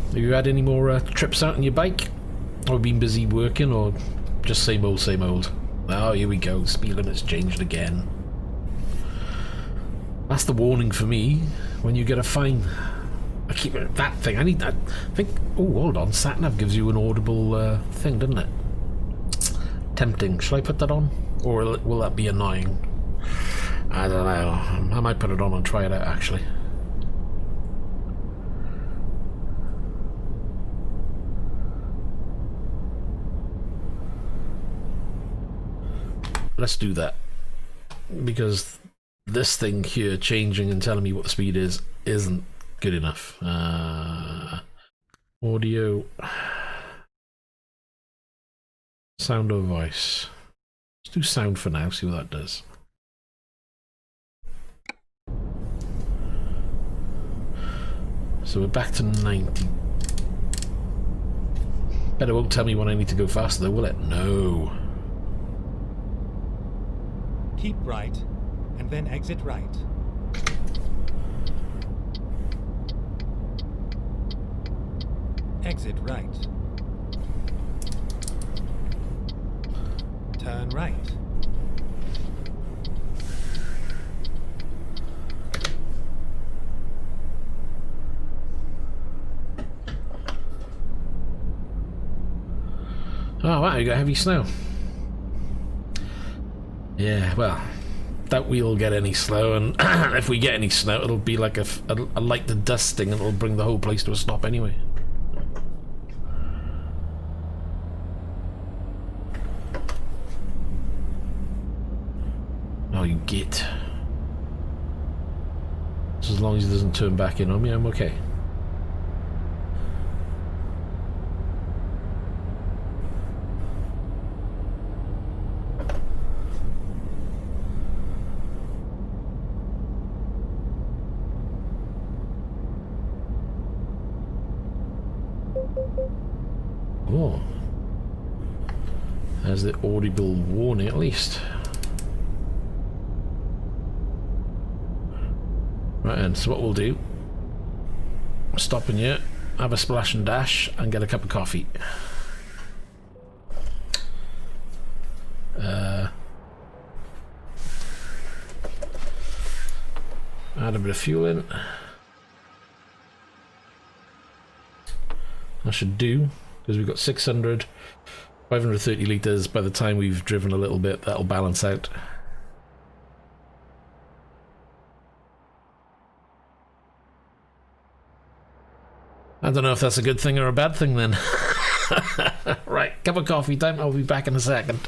Have you had any more trips out on your bike? Or been busy working, or just same old, same old? Oh, here we go. Speed limit's changed again. That's the warning for me when you get a fine. I keep that thing. I need that. I think. Oh, hold on. SatNav gives you an audible thing, doesn't it? Tempting. Shall I put that on, or will that be annoying? I don't know. I might put it on and try it out actually. Let's do that, because this thing here changing and telling me what the speed is isn't good enough. Audio, sound or voice. Let's do sound for now, see what that does. So we're back to 90. Bet it won't tell me when I need to go faster though, will it? No. Keep right, and then exit right. Exit right. Turn right. Oh wow, you got heavy snow. Yeah, well, doubt we'll get any snow, and if we get any snow, it'll be like a light dusting, and it'll bring the whole place to a stop anyway. Oh, you git. So as long as he doesn't turn back in on me, I'm okay. Oh. Has the audible warning at least. Right, and so what we'll do, stop in here, have a splash and dash, and get a cup of coffee. Add a bit of fuel in. That should do, because we've got 530 litres. By the time we've driven a little bit, that'll balance out. I don't know if that's a good thing or a bad thing then. Right, cup of coffee time, I'll be back in a second.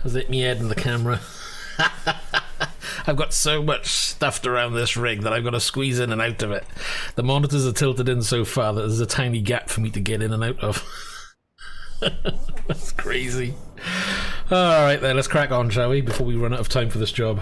Has hit me head in the camera. I've got so much stuffed around this rig that I've got to squeeze in and out of it. The monitors are tilted in so far that there's a tiny gap for me to get in and out of. That's crazy. Alright then, let's crack on, shall we, before we run out of time for this job.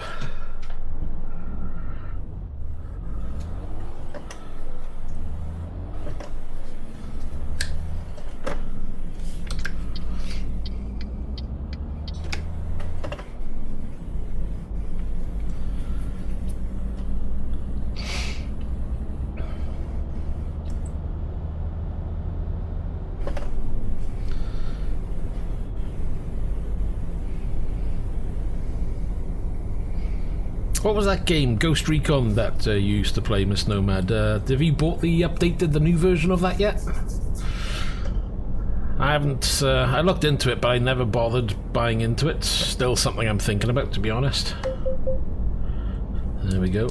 What was that game, Ghost Recon, that you used to play, Miss Nomad? Have you bought the updated, the new version of that yet? I haven't, I looked into it, but I never bothered buying into it. Still something I'm thinking about, to be honest. There we go.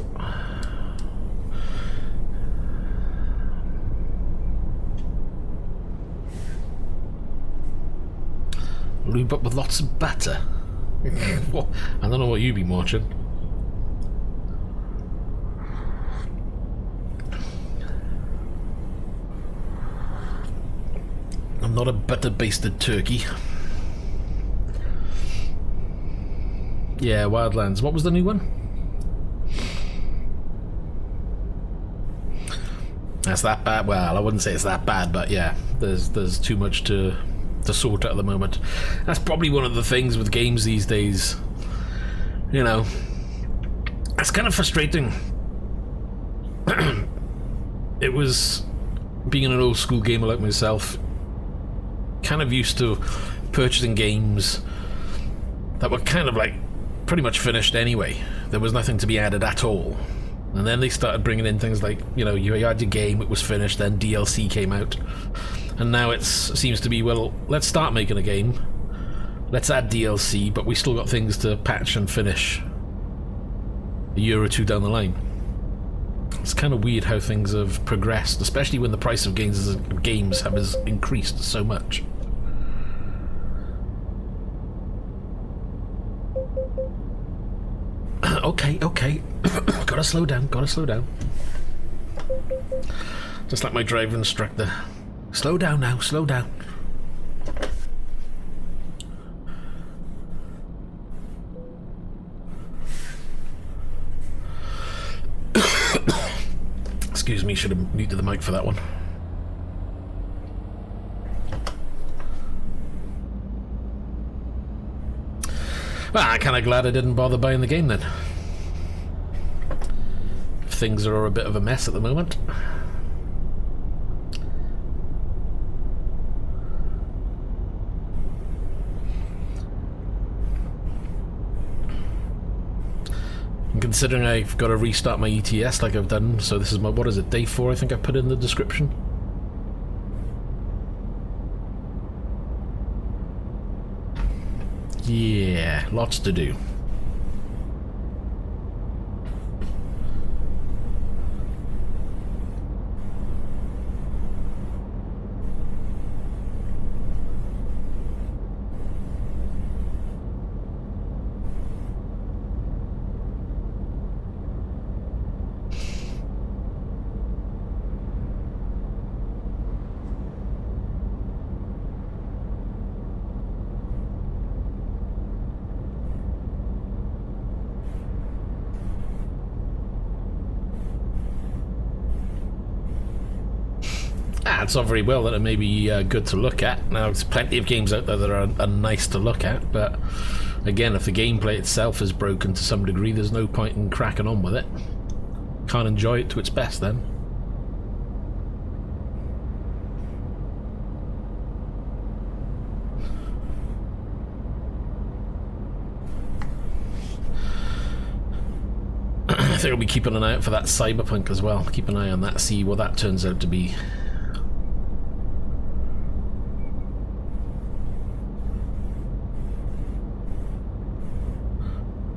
Lube up with lots of butter. I don't know what you've been watching. I'm not a butter-basted turkey. Yeah, Wildlands. What was the new one? That's that bad? Well, I wouldn't say it's that bad, but yeah, there's too much to sort out at the moment. That's probably one of the things with games these days. You know, it's kind of frustrating. It was, being an old school gamer like myself, kind of used to purchasing games that were kind of like pretty much finished anyway. There was nothing to be added at all. And then they started bringing in things like, you know, you had your game, it was finished, then DLC came out. And now it seems to be, well, let's start making a game, let's add DLC, but we still got things to patch and finish a year or two down the line. It's kind of weird how things have progressed, especially when the price of games has increased so much. Okay. Gotta slow down. Just like my driver instructor. Slow down now, slow down. Excuse me, should have muted the mic for that one. Well, I'm kind of glad I didn't bother buying the game then. Things are a bit of a mess at the moment. And considering I've got to restart my ETS like I've done, so this is my, what is it, day 4 I think I put in the description. Yeah, lots to do. It's not very well that it may be good to look at. Now, there's plenty of games out there that are nice to look at, but again, if the gameplay itself is broken to some degree, there's no point in cracking on with it. Can't enjoy it to its best then. I think I'll be keeping an eye out for that Cyberpunk as well. Keep an eye on that, see what that turns out to be.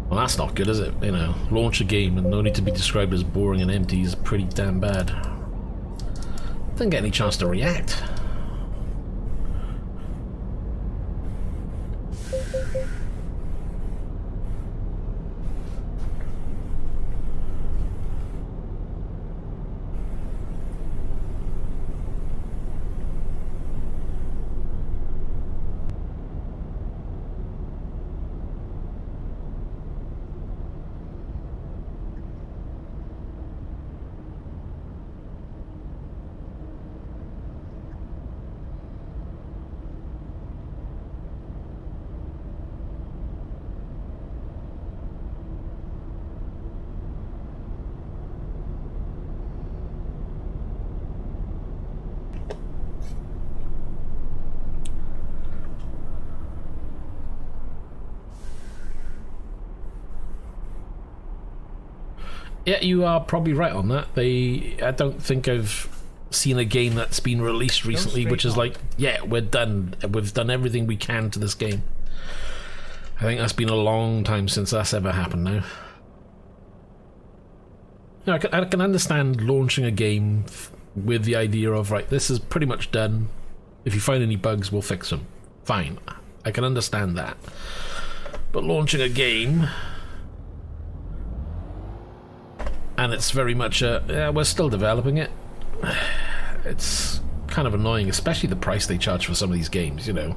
Well, that's not good, is it? You know, launch a game and only to be described as boring and empty is pretty damn bad. Didn't get any chance to react. Yeah, you are probably right on that. I don't think I've seen a game that's been released recently which is like, yeah, we're done. We've done everything we can to this game. I think that's been a long time since that's ever happened now. I can understand launching a game with the idea of, right, this is pretty much done. If you find any bugs, we'll fix them. Fine. I can understand that. But launching a game, and it's very much yeah, we're still developing it. It's kind of annoying, especially the price they charge for some of these games, you know.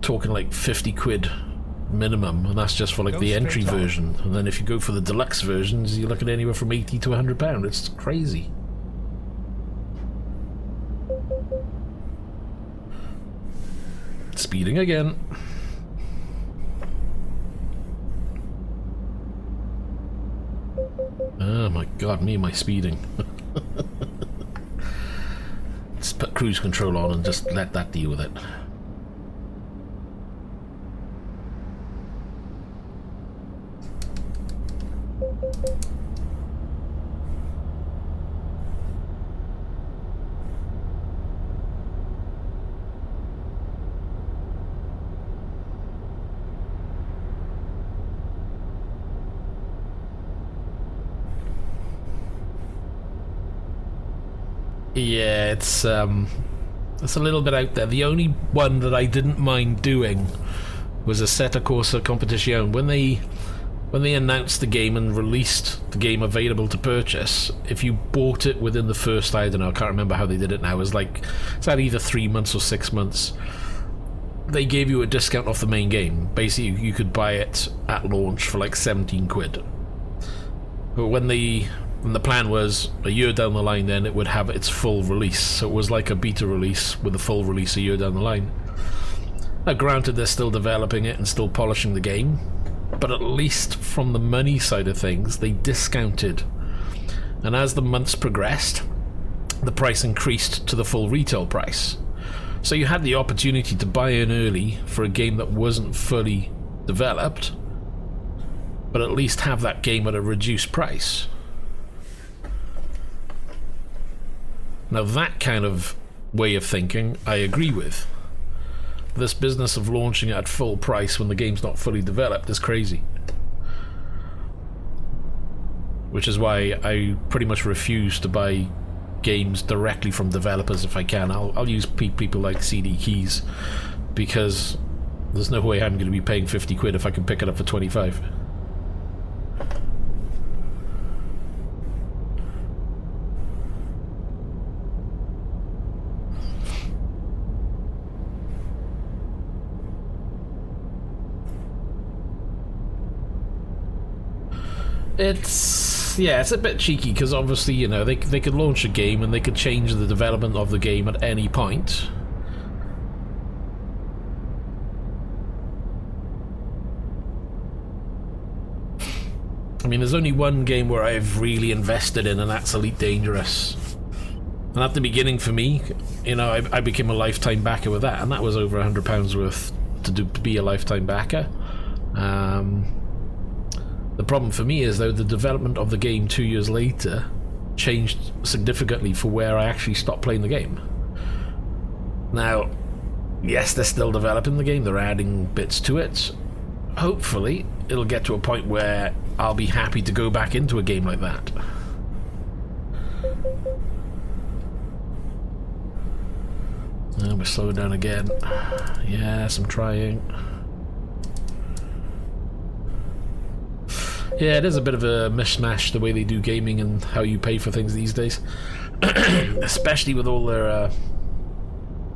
Talking like 50 quid minimum, and that's just for like the entry version. And then if you go for the deluxe versions, you're looking at anywhere from 80 to £100. It's crazy. Speeding again. Oh my god, me and my speeding. Let's put cruise control on and just let that deal with it. Yeah, it's a little bit out there. The only one that I didn't mind doing was a Assetto Corsa Competizione. When they announced the game and released the game available to purchase, if you bought it within the first, I don't know, I can't remember how they did it now, it was like, it's at either 3 months or 6 months, they gave you a discount off the main game. Basically, you could buy it at launch for like 17 quid. But when the plan was a year down the line, then it would have its full release. So it was like a beta release with a full release a year down the line. Now granted, they're still developing it and still polishing the game, but at least from the money side of things, they discounted. And as the months progressed, the price increased to the full retail price. So you had the opportunity to buy in early for a game that wasn't fully developed, but at least have that game at a reduced price. Now that kind of way of thinking I agree with. This business of launching it at full price when the game's not fully developed is crazy. Which is why I pretty much refuse to buy games directly from developers if I can. I'll use people like CD Keys, because there's no way I'm going to be paying 50 quid if I can pick it up for 25. It's a bit cheeky, because obviously, you know, they could launch a game and they could change the development of the game at any point. I mean, there's only one game where I've really invested in, and that's Elite Dangerous. And at the beginning, for me, you know, I became a lifetime backer with that, and that was over £100 worth to be a lifetime backer. The problem for me is, though, the development of the game 2 years later changed significantly for where I actually stopped playing the game. Now, yes, they're still developing the game, they're adding bits to it. Hopefully, it'll get to a point where I'll be happy to go back into a game like that. Oh, we're slowing down again. Yes, I'm trying. Yeah, it is a bit of a mishmash the way they do gaming and how you pay for things these days. Especially with all their,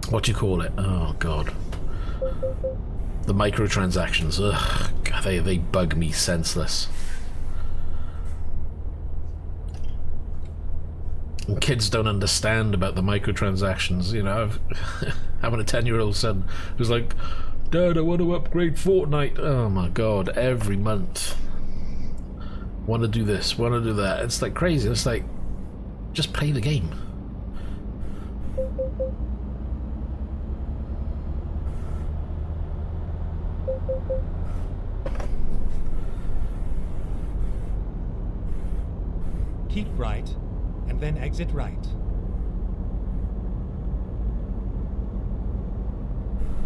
what do you call it? Oh, God. The microtransactions. Ugh, God, they bug me senseless. And kids don't understand about the microtransactions, you know. Having a 10-year-old son who's like, Dad, I want to upgrade Fortnite. Oh, my God, every month. Want to do this, want to do that. It's like crazy. It's like, just play the game. Keep right, and then exit right.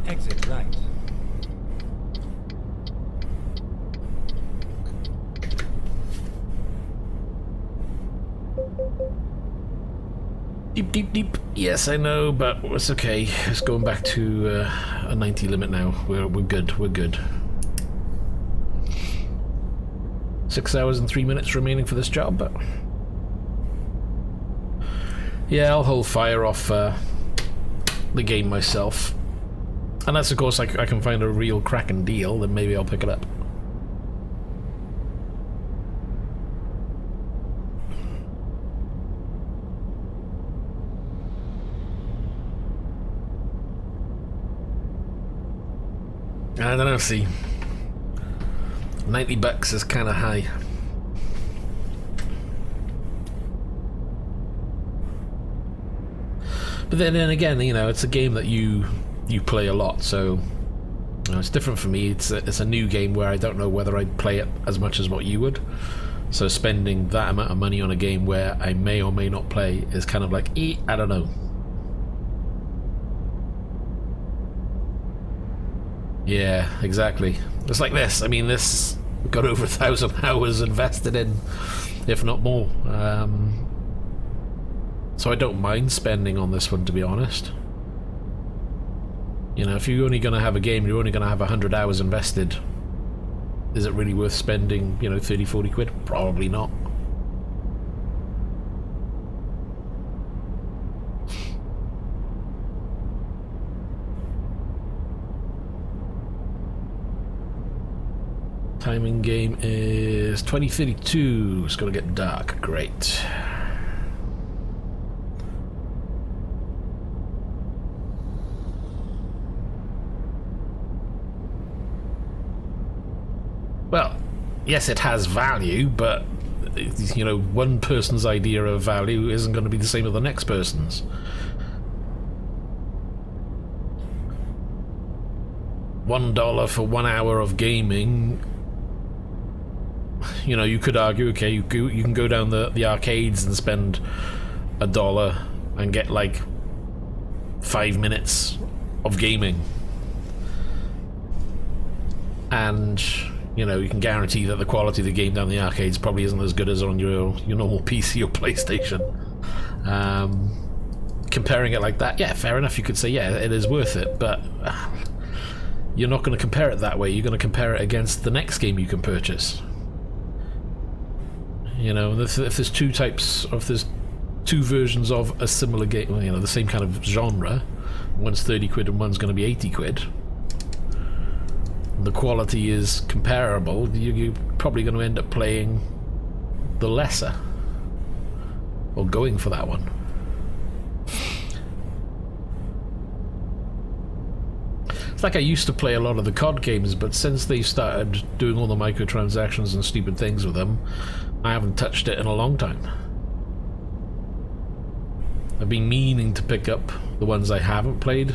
Exit right. Deep, deep, deep. Yes, I know, but it's okay. It's going back to a 90 limit now. We're good. We're good. 6 hours and 3 minutes remaining for this job, but yeah, I'll hold fire off the game myself. Unless, of course, I can find a real cracking deal, then maybe I'll pick it up. I don't know, see. $90 is kind of high. But then again, you know, it's a game that you play a lot, so you know, it's different for me. It's a new game where I don't know whether I'd play it as much as what you would. So spending that amount of money on a game where I may or may not play is kind of like, I don't know. Yeah, exactly. It's like this. I mean, this got over 1,000 hours invested in, if not more. So I don't mind spending on this one, to be honest. You know, if you're only going to have a game, you're only going to have 100 hours invested. Is it really worth spending, you know, 30, 40 quid? Probably not. Timing game is 2032. It's going to get dark. Great. Well, yes, it has value, but you know, one person's idea of value isn't going to be the same as the next person's. $1 for 1 hour of gaming. You know, you could argue, okay, you can go down the arcades and spend $1 and get like 5 minutes of gaming, and you know, you can guarantee that the quality of the game down the arcades probably isn't as good as on your normal PC or PlayStation. Comparing it like that, yeah, fair enough, you could say, yeah, it is worth it, but you're not going to compare it that way. You're going to compare it against the next game you can purchase. You know, if there's there's two versions of a similar game, you know, the same kind of genre, one's 30 quid and one's going to be 80 quid, the quality is comparable, you're probably going to end up playing the lesser, or going for that one. It's like I used to play a lot of the COD games, but since they started doing all the microtransactions and stupid things with them, I haven't touched it in a long time. I've been meaning to pick up the ones I haven't played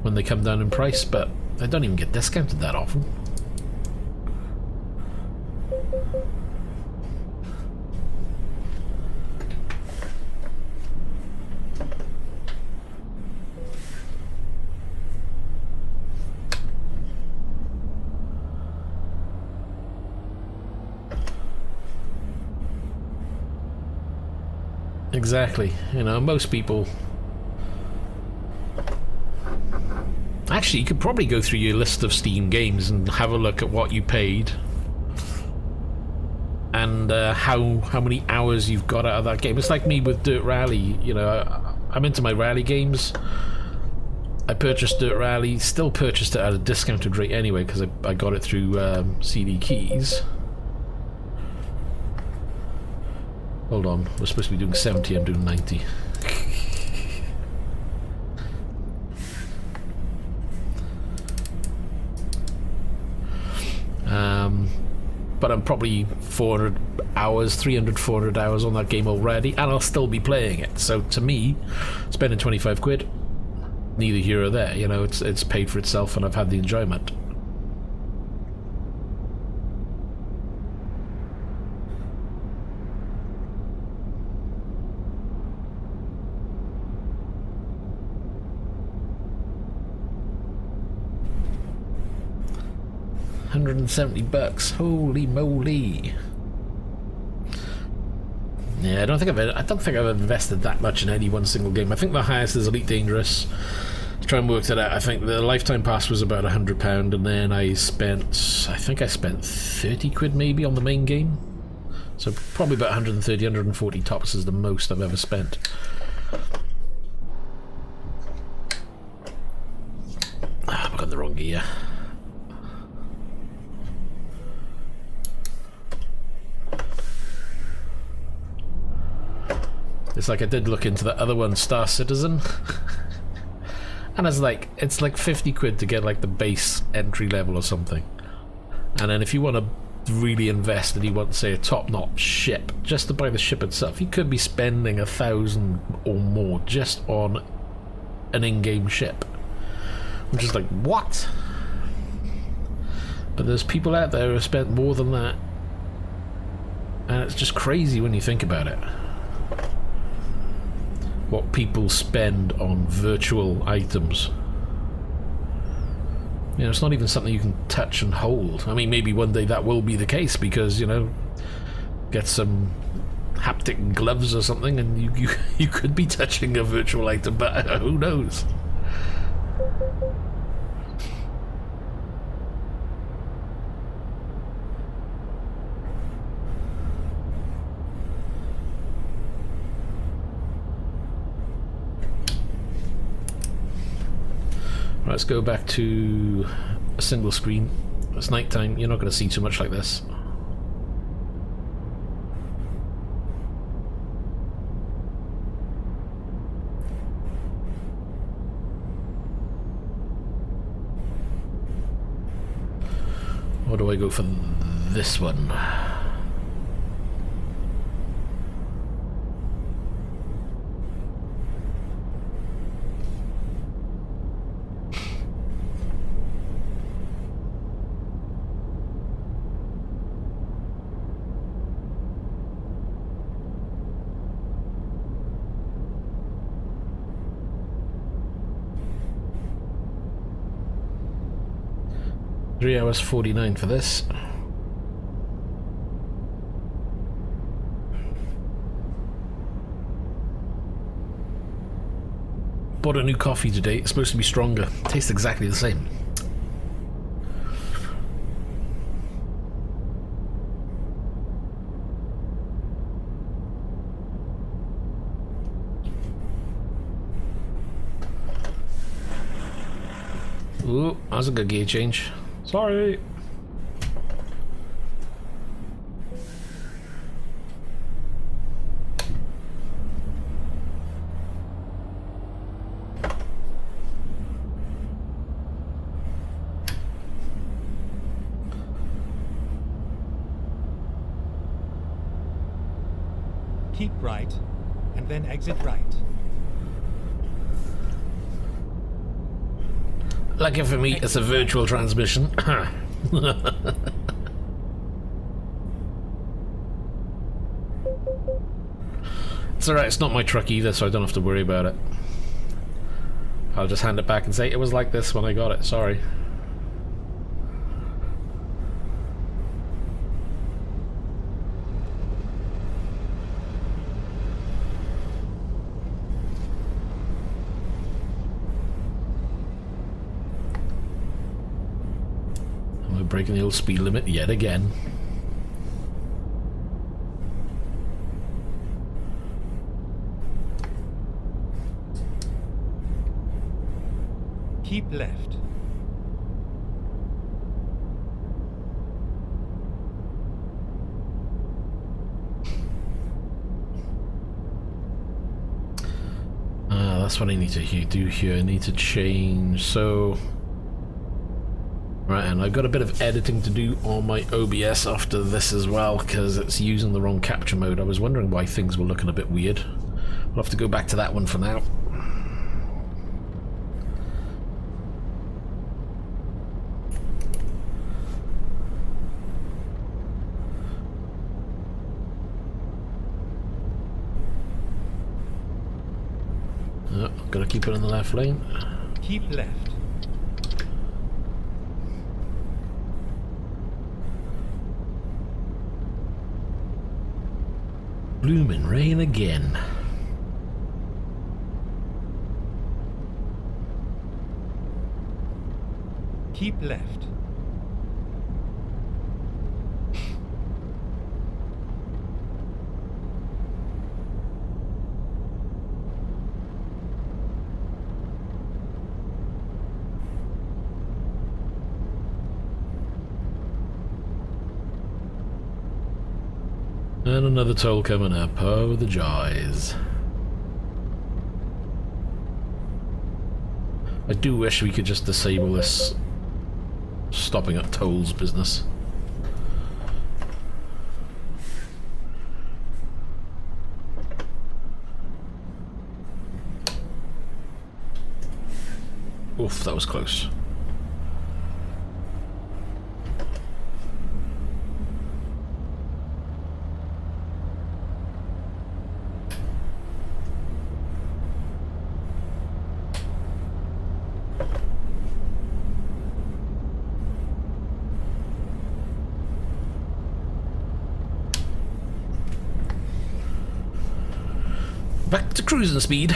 when they come down in price, but they don't even get discounted that often. Exactly. You know, most people... Actually, you could probably go through your list of Steam games and have a look at what you paid and how many hours you've got out of that game. It's like me with Dirt Rally. You know, I'm into my rally games. I purchased Dirt Rally, still purchased it at a discounted rate anyway because I got it through CD keys. Hold on, we're supposed to be doing 70, I'm doing 90. But I'm probably 400 hours, 300, 400 hours on that game already, and I'll still be playing it. So to me, spending 25 quid, neither here or there. You know, it's paid for itself, and I've had the enjoyment. $270. Holy moly! Yeah, I don't think I've invested that much in any one single game. I think the highest is Elite Dangerous. To try and work that out, I think the lifetime pass was about £100, and then I think I spent 30 quid maybe on the main game. So probably about 130, 140 tops is the most I've ever spent. I've got the wrong gear. It's like I did look into the other one, Star Citizen. And it's like 50 quid to get like the base entry level or something. And then if you want to really invest and you want, say, a top-notch ship, just to buy the ship itself, you could be spending 1,000 or more just on an in-game ship. I'm just like, what? But there's people out there who have spent more than that. And it's just crazy when you think about it. What people spend on virtual items. You know, it's not even something you can touch and hold. I mean, maybe one day that will be the case because, you know, get some haptic gloves or something and you could be touching a virtual item, but who knows? Let's go back to a single screen. It's night time, you're not going to see too much like this. Or do I go for this one? $3 49 for this. Bought a new coffee today. It's supposed to be stronger. Tastes exactly the same. Ooh, that was a good gear change. Sorry. Keep right, and then exit right. Lucky for me, it's a virtual transmission. It's alright, it's not my truck either, so I don't have to worry about it. I'll just hand it back and say, it was like this when I got it, sorry. Breaking the old speed limit yet again. Keep left. That's what I need to do here. I need to change, so... Right, and I've got a bit of editing to do on my OBS after this as well, because it's using the wrong capture mode. I was wondering why things were looking a bit weird. We'll have to go back to that one for now. Oh, gotta keep it in the left lane. Keep left. Bloomin' rain again. Keep left. And another toll coming up. Oh, the joys. I do wish we could just disable this stopping at tolls business. Oof, that was close. Back to cruising speed.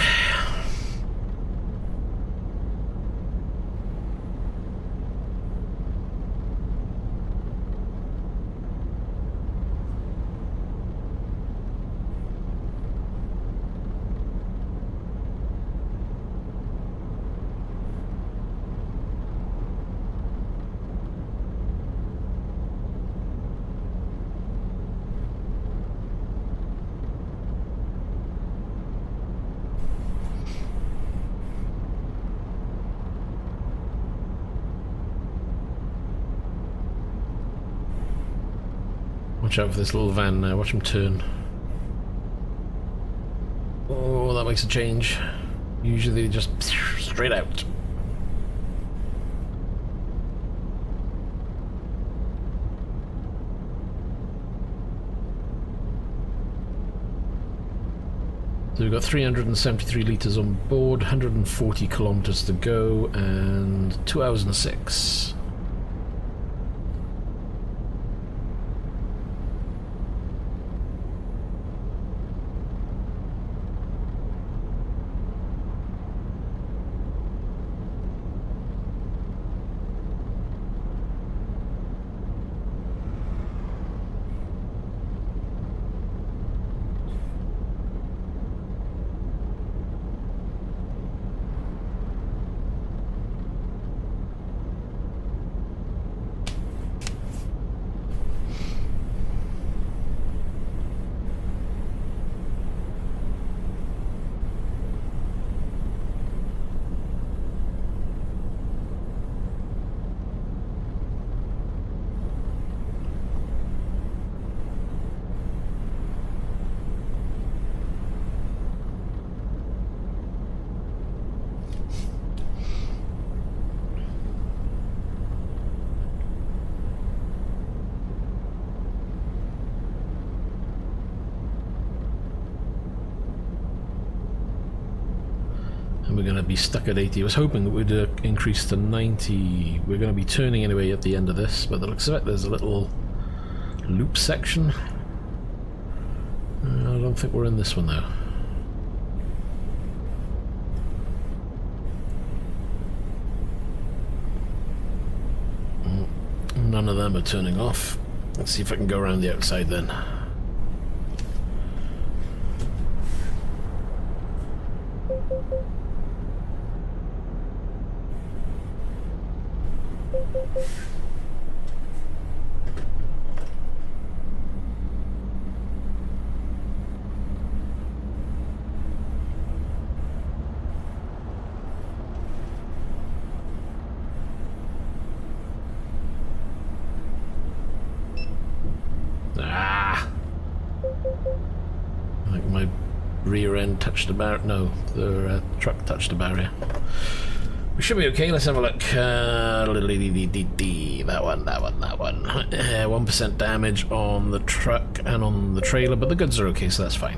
Watch out for this little van now, watch him turn. Oh, that makes a change. Usually just straight out. So we've got 373 litres on board, 140 kilometres to go, and 2 hours and 6. And we're going to be stuck at 80. I was hoping it would increase to 90. We're going to be turning anyway at the end of this, but it looks like there's a little loop section. I don't think we're in this one though. None of them are turning off. Let's see if I can go around the outside then. Rear end touched the barrier. No, the truck touched the barrier. We should be okay. Let's have a look. That one. 1% damage on the truck and on the trailer, but the goods are okay, so that's fine.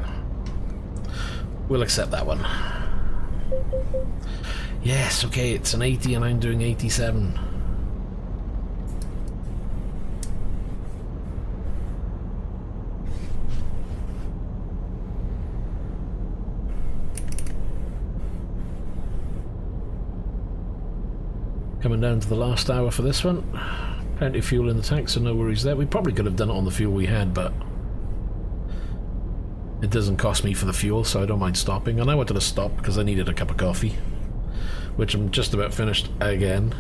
We'll accept that one. Yes, okay, it's an 80 and I'm doing 87. Coming down to the last hour for this one. Plenty of fuel in the tank, so no worries there. We probably could have done it on the fuel we had, but it doesn't cost me for the fuel, so I don't mind stopping. And I wanted to stop because I needed a cup of coffee, which I'm just about finished again.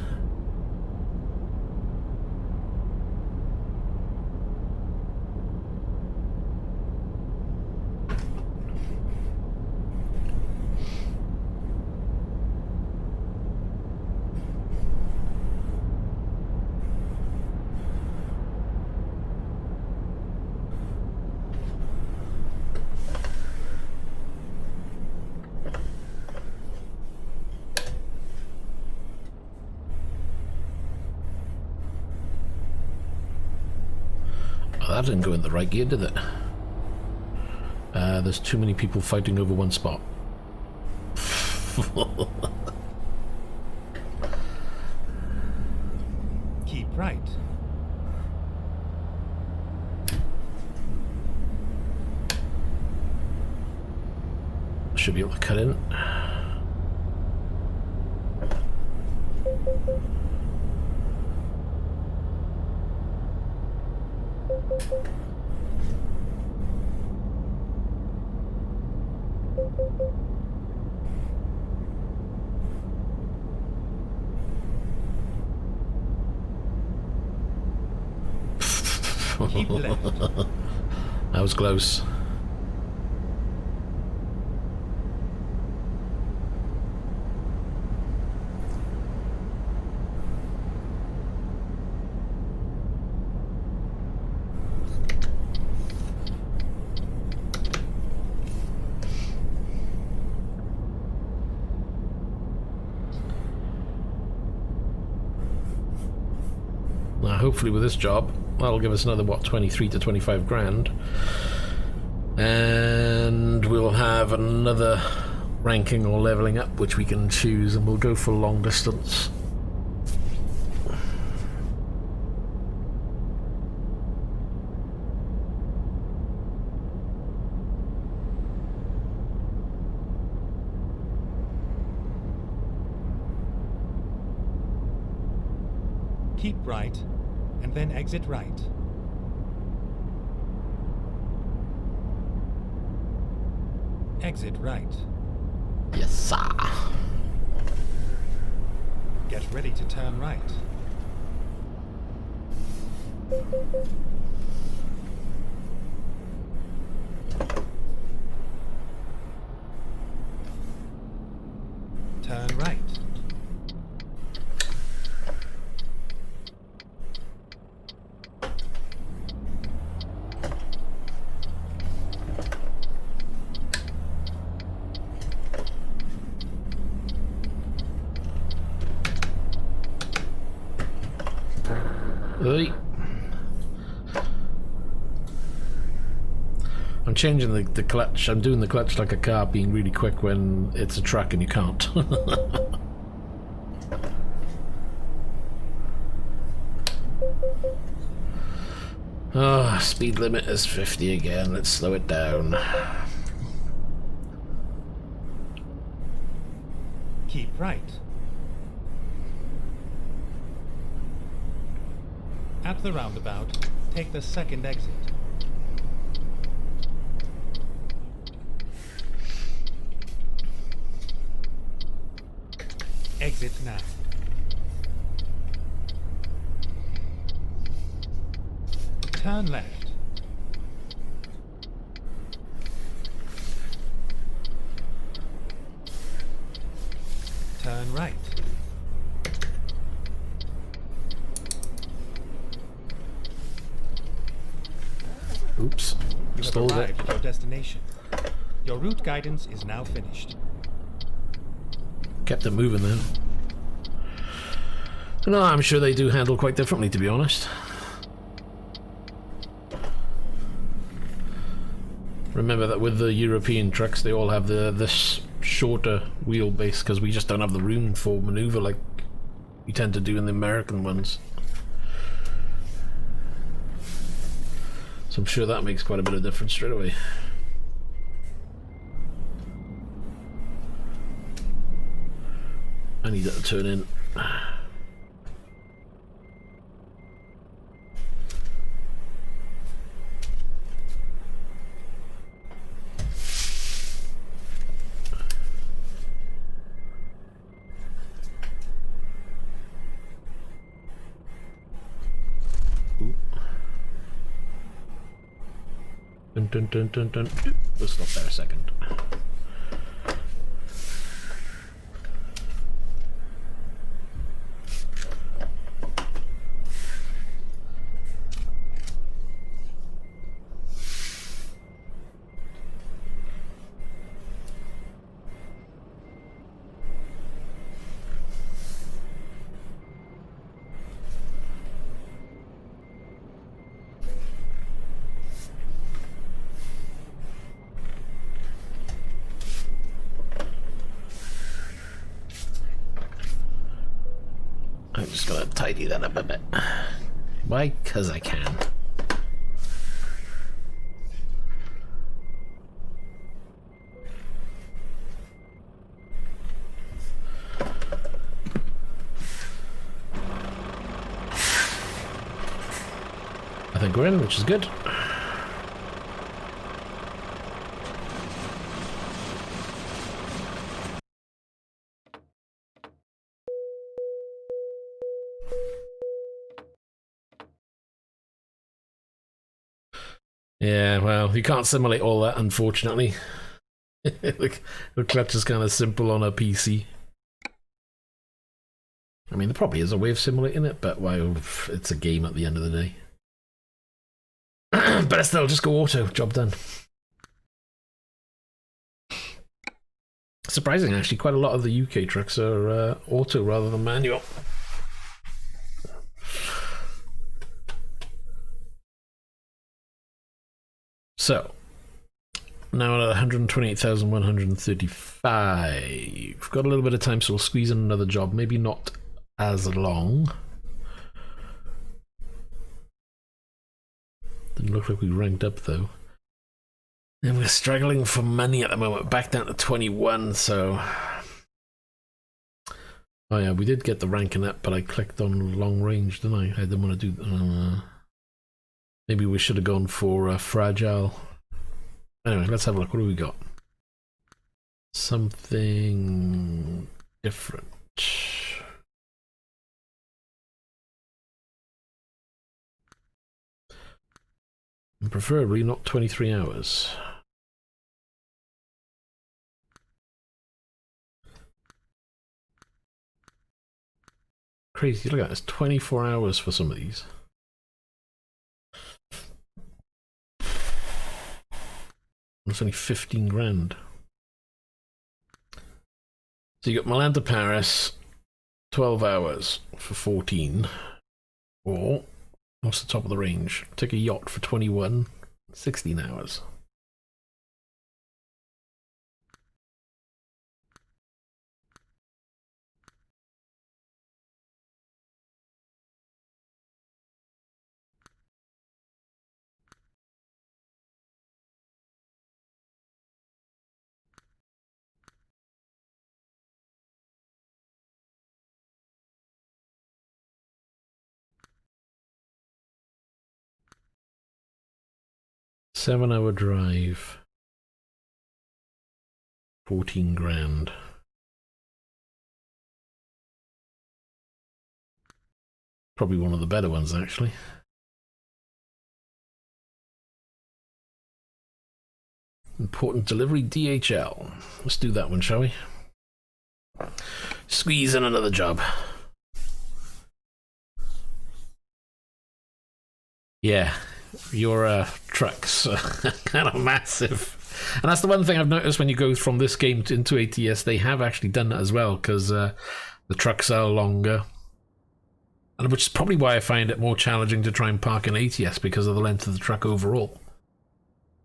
That didn't go in the right gear, did it? There's too many people fighting over one spot. Keep right. Should be able to cut in. Keep left. That was close. Now, hopefully with this job, that'll give us another, what, 23 to 25 grand. And we'll have another ranking or leveling up, which we can choose, and we'll go for long distance. Keep right, and then exit right. Exit right. Yes, sir. Get ready to turn right. Turn right. Hey. I'm changing the clutch. I'm doing the clutch like a car, being really quick when it's a truck and you can't. Oh, speed limit is 50 again. Let's slow it down. Keep right. At the roundabout, take the second exit. Exit now. Turn left. Turn right. Oops. You have Stole arrived it. at your destination. Your route guidance is now finished. Kept it moving then. No, I'm sure they do handle quite differently, to be honest. Remember that with the European trucks, they all have this shorter wheelbase because we just don't have the room for maneuver like you tend to do in the American ones. So I'm sure that makes quite a bit of difference straight away. I need that to turn in. dun, dun, dun, dun, dun. We'll stop there a second. I'm just gonna tidy that up a bit. Why? 'Cause I can. I think we're in, which is good. Yeah, well, you can't simulate all that, unfortunately. The clutch is kind of simple on a PC. I mean, there probably is a way of simulating it, but well, it's a game at the end of the day. But still, just go auto, job done. Surprising, actually, quite a lot of the UK trucks are auto rather than manual. So, now at 128,135. Got a little bit of time, so we'll squeeze in another job. Maybe not as long. Didn't look like we ranked up though. And we're struggling for money at the moment. Back down to 21, so... Oh yeah, we did get the ranking up, but I clicked on long range, didn't I? I didn't want to do... maybe we should have gone for fragile. Anyway, let's have a look. What do we got? Something different. And preferably not 23 hours. Crazy, look at that, it's 24 hours for some of these. It's only 15 grand. So you got Milan to Paris, 12 hours for 14. Or, what's the top of the range? Take a yacht for 21, 16 hours. Seven-hour drive, 14 grand. Probably one of the better ones, actually. Important delivery, DHL. Let's do that one, shall we? Squeeze in another job. Yeah. Your trucks are kind of massive, and that's the one thing I've noticed when you go from this game into ATS. They have actually done that as well, because the trucks are longer, and which is probably why I find it more challenging to try and park in ATS, because of the length of the truck overall.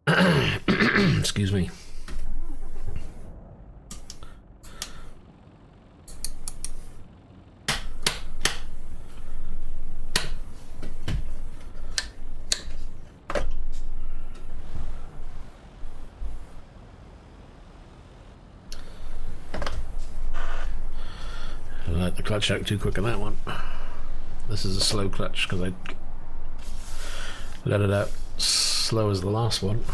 Excuse me. Let the clutch out too quick on that one. This is a slow clutch because I let it out slow as the last one.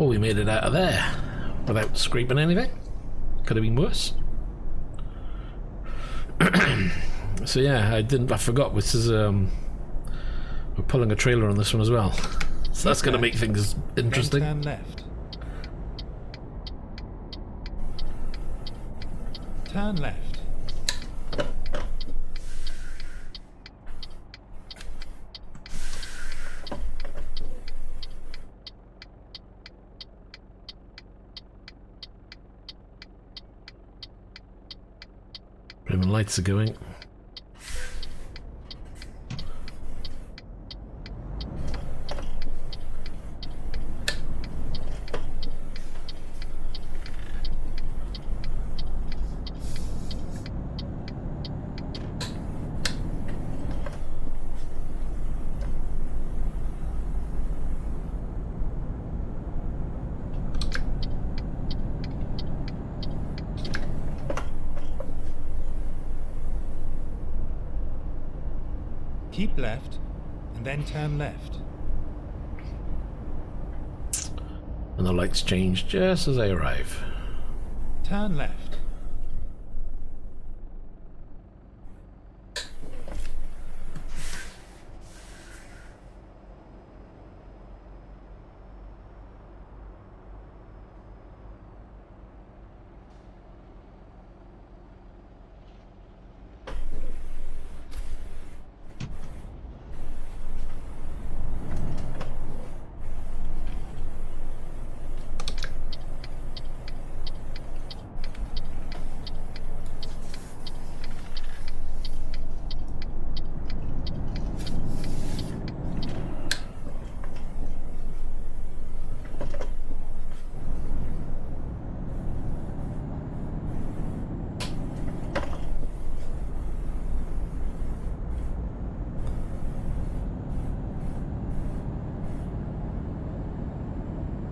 Well, we made it out of there without scraping anything. Could have been worse. So yeah, I forgot this is we're pulling a trailer on this one as well. So that's gonna make things interesting. Then turn left. Turn left. Blimmin' lights are going. Keep left, and then turn left. And the lights change just as I arrive. Turn left.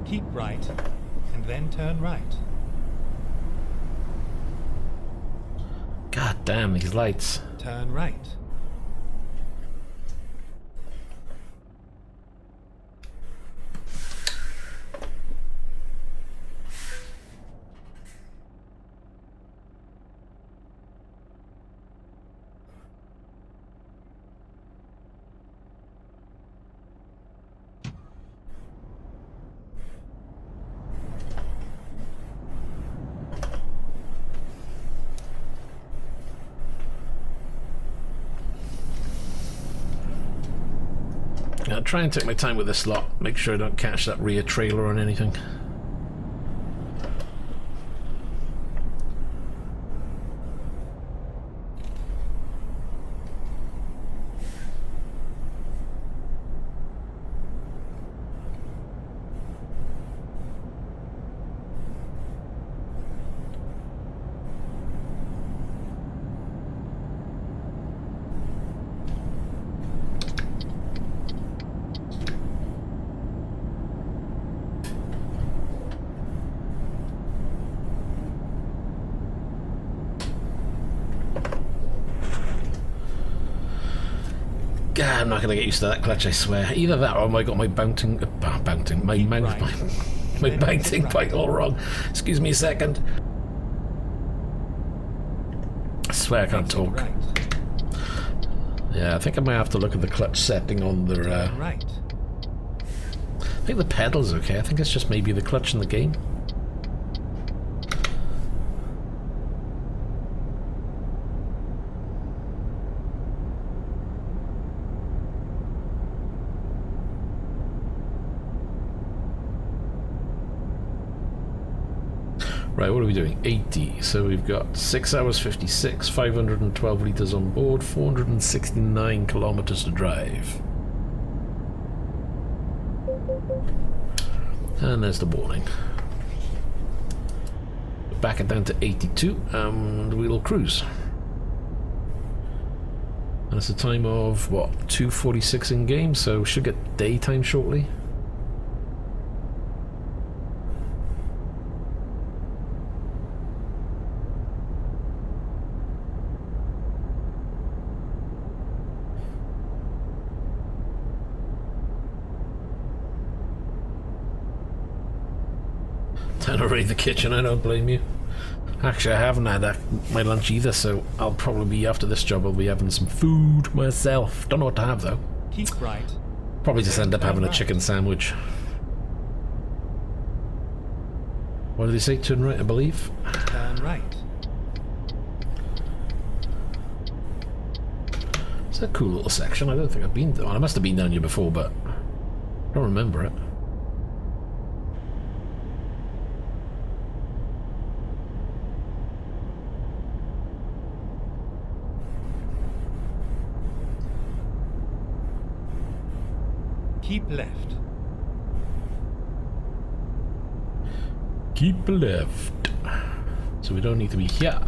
Keep right, and then turn right. God damn these lights. Turn right. I'll try and take my time with this lot. Make sure I don't catch that rear trailer on anything. God, I'm not going to get used to that clutch, I swear. Either that or I got my my mounting bike all wrong. Excuse me a second. I swear I can't talk. Yeah, I think I might have to look at the clutch setting on the... Right. I think the pedal's okay. I think it's just maybe the clutch in the game. Right, what are we doing? 80. So we've got 6 hours 56, 512 litres on board, 469 kilometres to drive. And there's the boarding. Back it down to 82 and we'll cruise. And it's a time of, what, 2:46 in game, so we should get daytime shortly. Time to raid the kitchen, I don't blame you. Actually, I haven't had my lunch either, so I'll probably be, after this job, I'll be having some food myself. Don't know what to have, though. Keep right. Probably just end up having a chicken sandwich. What did they say? Turn right, I believe? Turn right. It's a cool little section. I don't think I've been... Well, I must have been down here before, but I don't remember it. Keep left. Keep left. So we don't need to be here.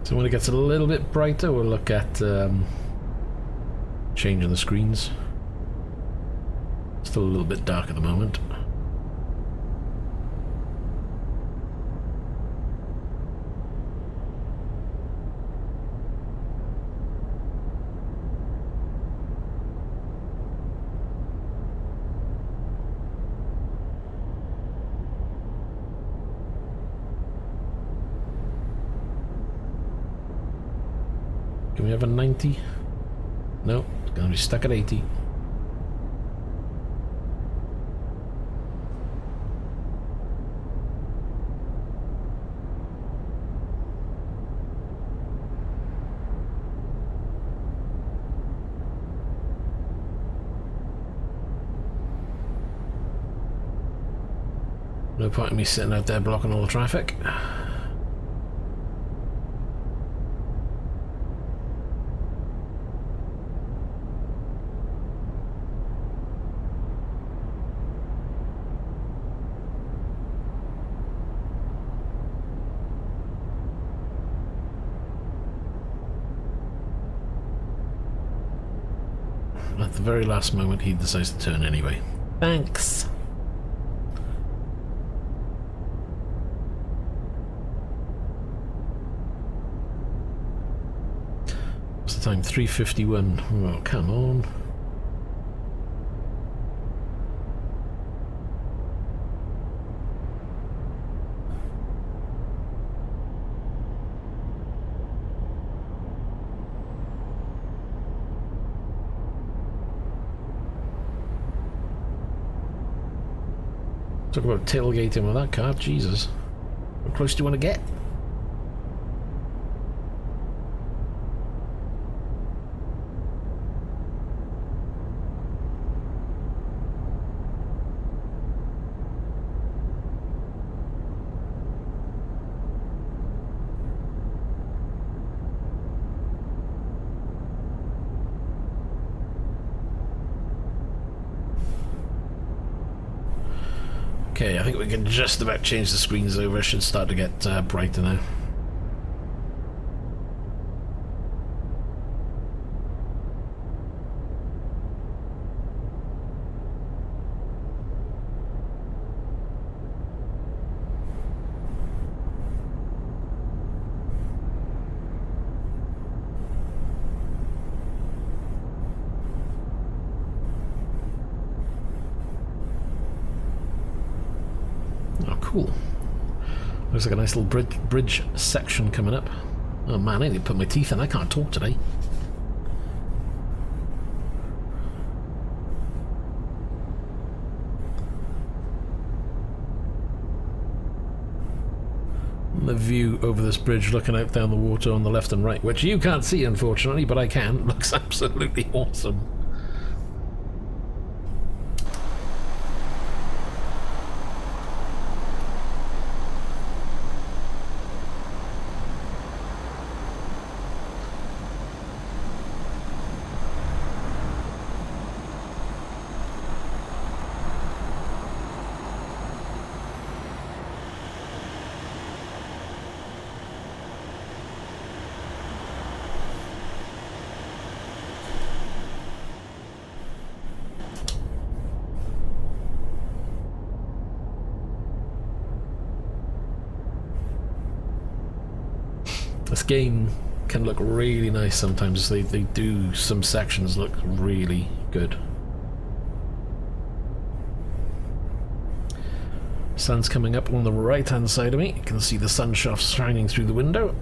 So when it gets a little bit brighter, we'll look at changing the screens. Still a little bit dark at the moment. Can we have a 90? No, it's gonna be stuck at 80. No point in me sitting out there blocking all the traffic. At the very last moment, he decides to turn anyway. Thanks. What's the time? 3:51. Oh, come on. Talk about tailgating with that car, Jesus. How close do you want to get? Okay, I think we can just about change the screens over. It should start to get brighter now. Oh, cool. Looks like a nice little bridge section coming up. Oh man, I need to put my teeth in. I can't talk today. The view over this bridge looking out down the water on the left and right, which you can't see unfortunately, but I can, looks absolutely awesome. This game can look really nice sometimes. They do some sections look really good. Sun's coming up on the right hand side of me. You can see the sun shafts shining through the window.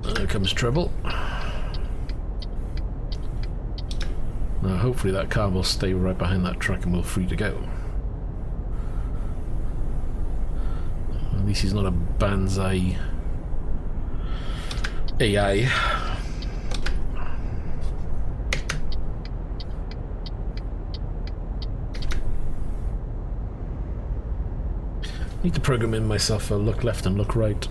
There comes trouble. Now hopefully that car will stay right behind that truck and we're free to go. At least he's not a Banzai AI. Need to program in myself a look left and look right.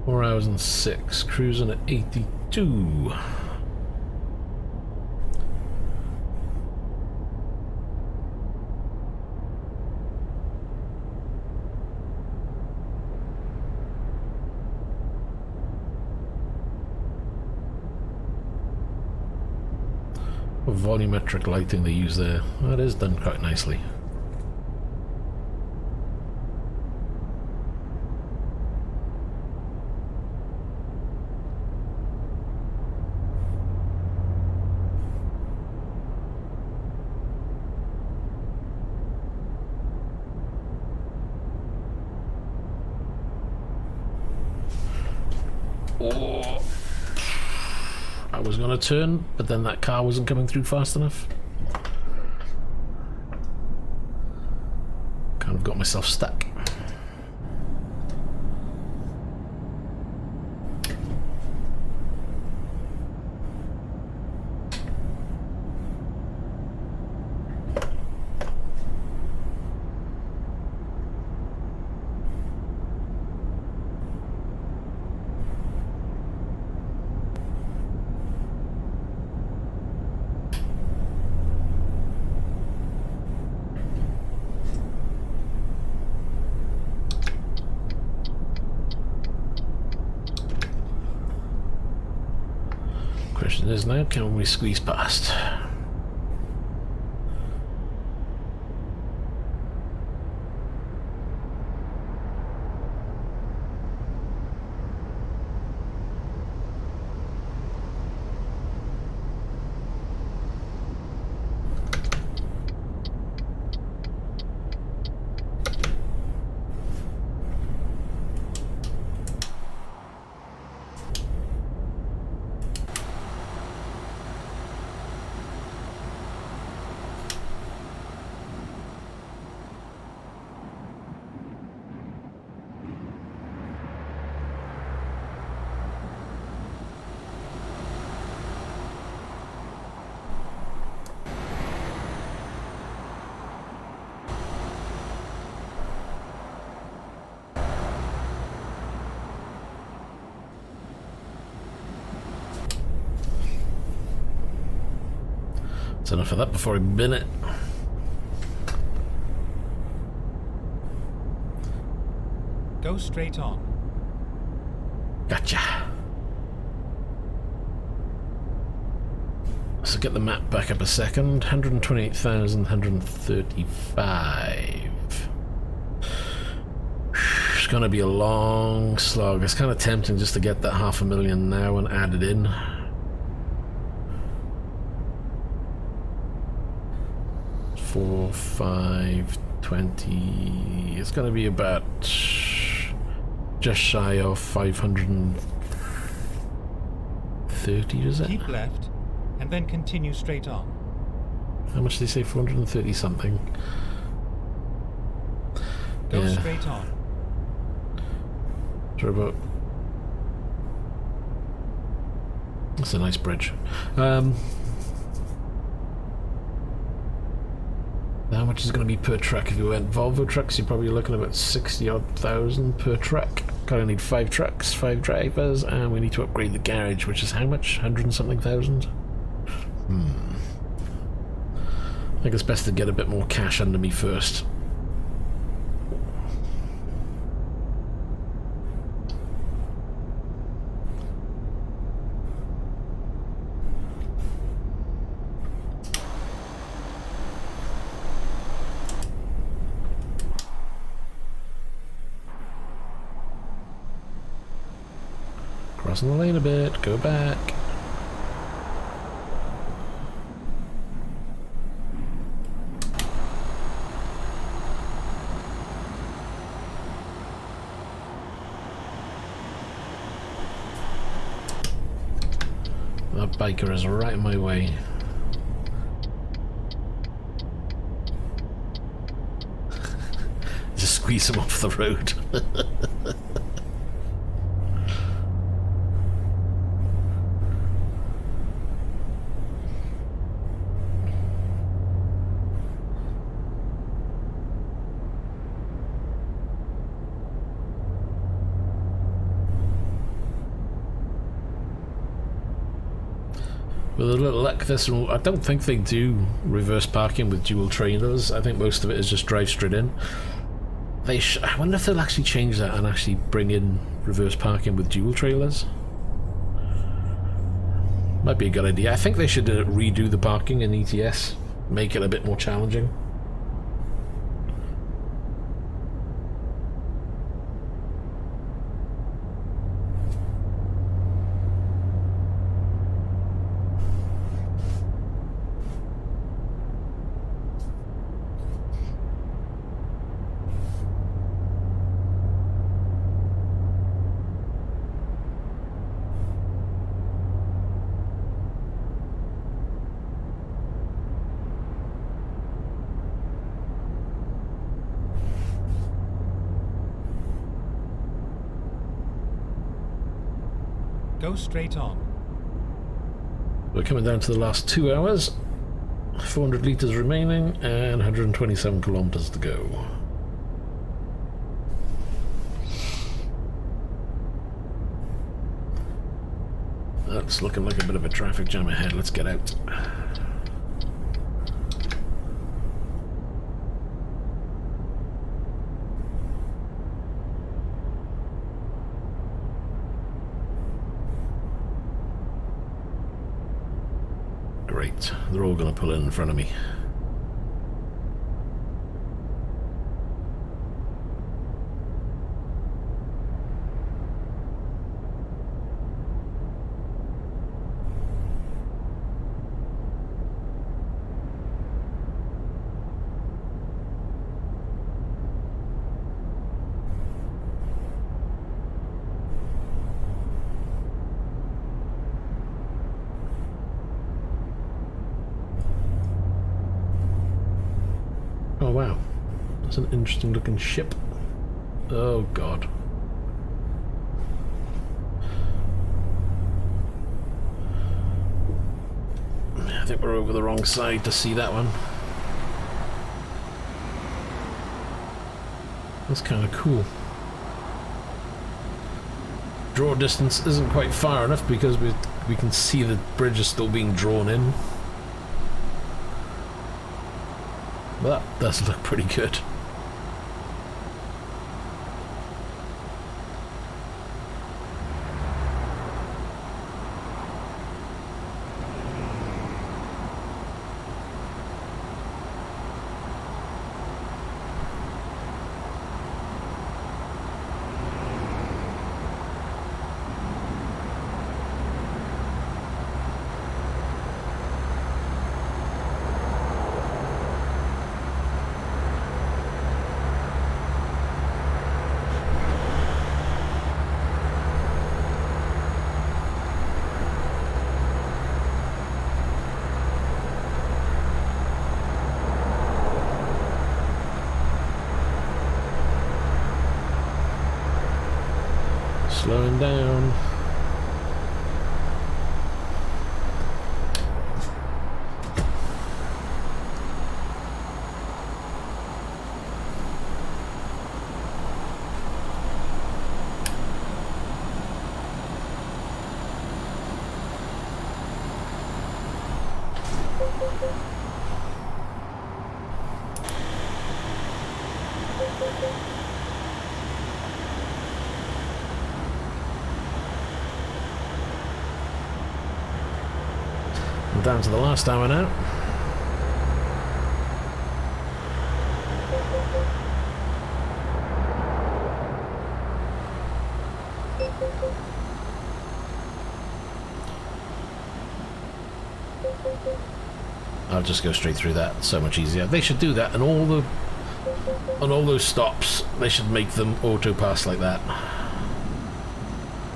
Hours and 6, cruising at 82. Volumetric lighting they use there. That is done quite nicely. Oh, I was gonna turn, but then that car wasn't coming through fast enough. Kind of got myself stuck. Question is now, can we squeeze past? That's enough of that before I bin it. Go straight on. Gotcha. So get the map back up a second. 128,135. It's gonna be a long slog. It's kind of tempting just to get that 500,000 now and add it in. 4, 5, 20. It's gonna be about just shy of 530, is it? Keep left, and then continue straight on. How much did they say? 430 something. Go straight on. Sorry about. That's a nice bridge. How much is going to be per truck? If you went Volvo trucks, you're probably looking at about 60-odd thousand per truck. Kind of need 5 trucks, 5 drivers, and we need to upgrade the garage, which is how much? 100 and something thousand? I think it's best to get a bit more cash under me first. Crossing the lane a bit, go back. That biker is right in my way. Just squeeze him off the road. With a little luck, this one, I don't think they do reverse parking with dual trailers. I think most of it is just drive straight in. I wonder if they'll actually change that and actually bring in reverse parking with dual trailers. Might be a good idea. I think they should redo the parking in ETS, make it a bit more challenging. Go straight on. We're coming down to the last 2 hours. 400 litres remaining and 127 kilometres to go. That's looking like a bit of a traffic jam ahead. Let's get out. Great. They're all going to pull in front of me. Oh wow, that's an interesting looking ship. Oh god. I think we're over the wrong side to see that one. That's kind of cool. Draw distance isn't quite far enough because we can see the bridge is still being drawn in. But that does look pretty good. Slowing down. Down to the last hour now. I'll just go straight through that. So much easier. They should do that, and all those stops, they should make them auto pass like that.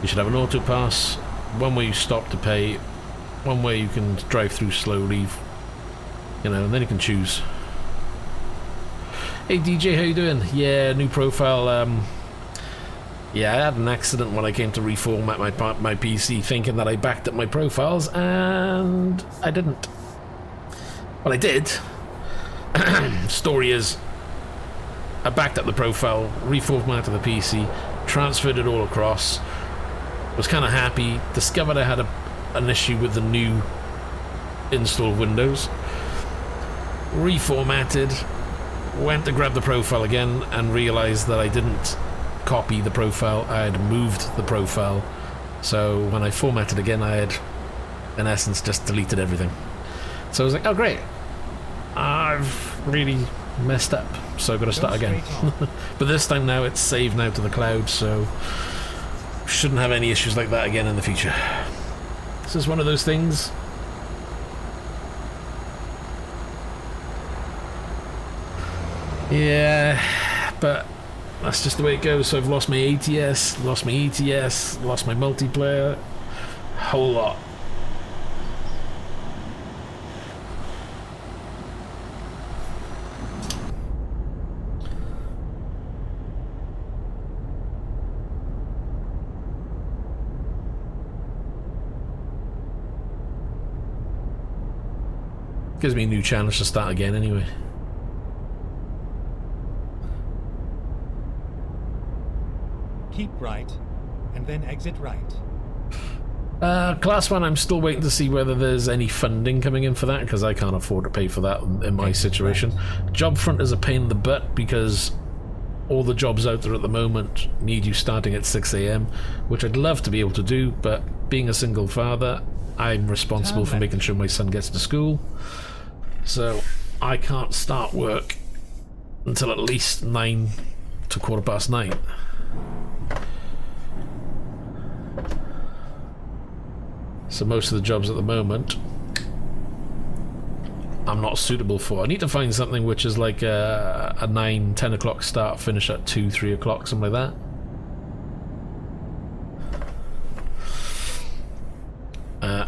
You should have an auto pass. One way you stop to pay. One way you can drive through slowly, you know, and then you can choose. Hey DJ, how you doing? Yeah, new profile. Yeah, I had an accident when I came to reformat my PC, thinking that I backed up my profiles, and I didn't. Well, I did. Story is, I backed up the profile, reformatted the PC, transferred it all across, was kind of happy, discovered I had an issue with the new installed Windows, reformatted, went to grab the profile again and realized that I didn't copy the profile, I had moved the profile, so when I formatted again I had in essence just deleted everything. So I was like, oh great, I've really messed up, so I've got to start again. But this time now it's saved now to the cloud, so shouldn't have any issues like that again in the future. This is one of those things. Yeah, but that's just the way it goes. So I've lost my ATS, lost my ETS, lost my multiplayer, whole lot. Gives me a new challenge to start again anyway. Keep right, and then exit right. Class 1, I'm still waiting to see whether there's any funding coming in for that, because I can't afford to pay for that in my situation. Job front is a pain in the butt, because all the jobs out there at the moment need you starting at 6 AM, which I'd love to be able to do, but being a single father, I'm responsible for making sure my son gets to school. So I can't start work until at least 9 to 9:15. So most of the jobs at the moment I'm not suitable for. I need to find something which is like a 9, 10 o'clock start, finish at 2, 3 o'clock, something like that.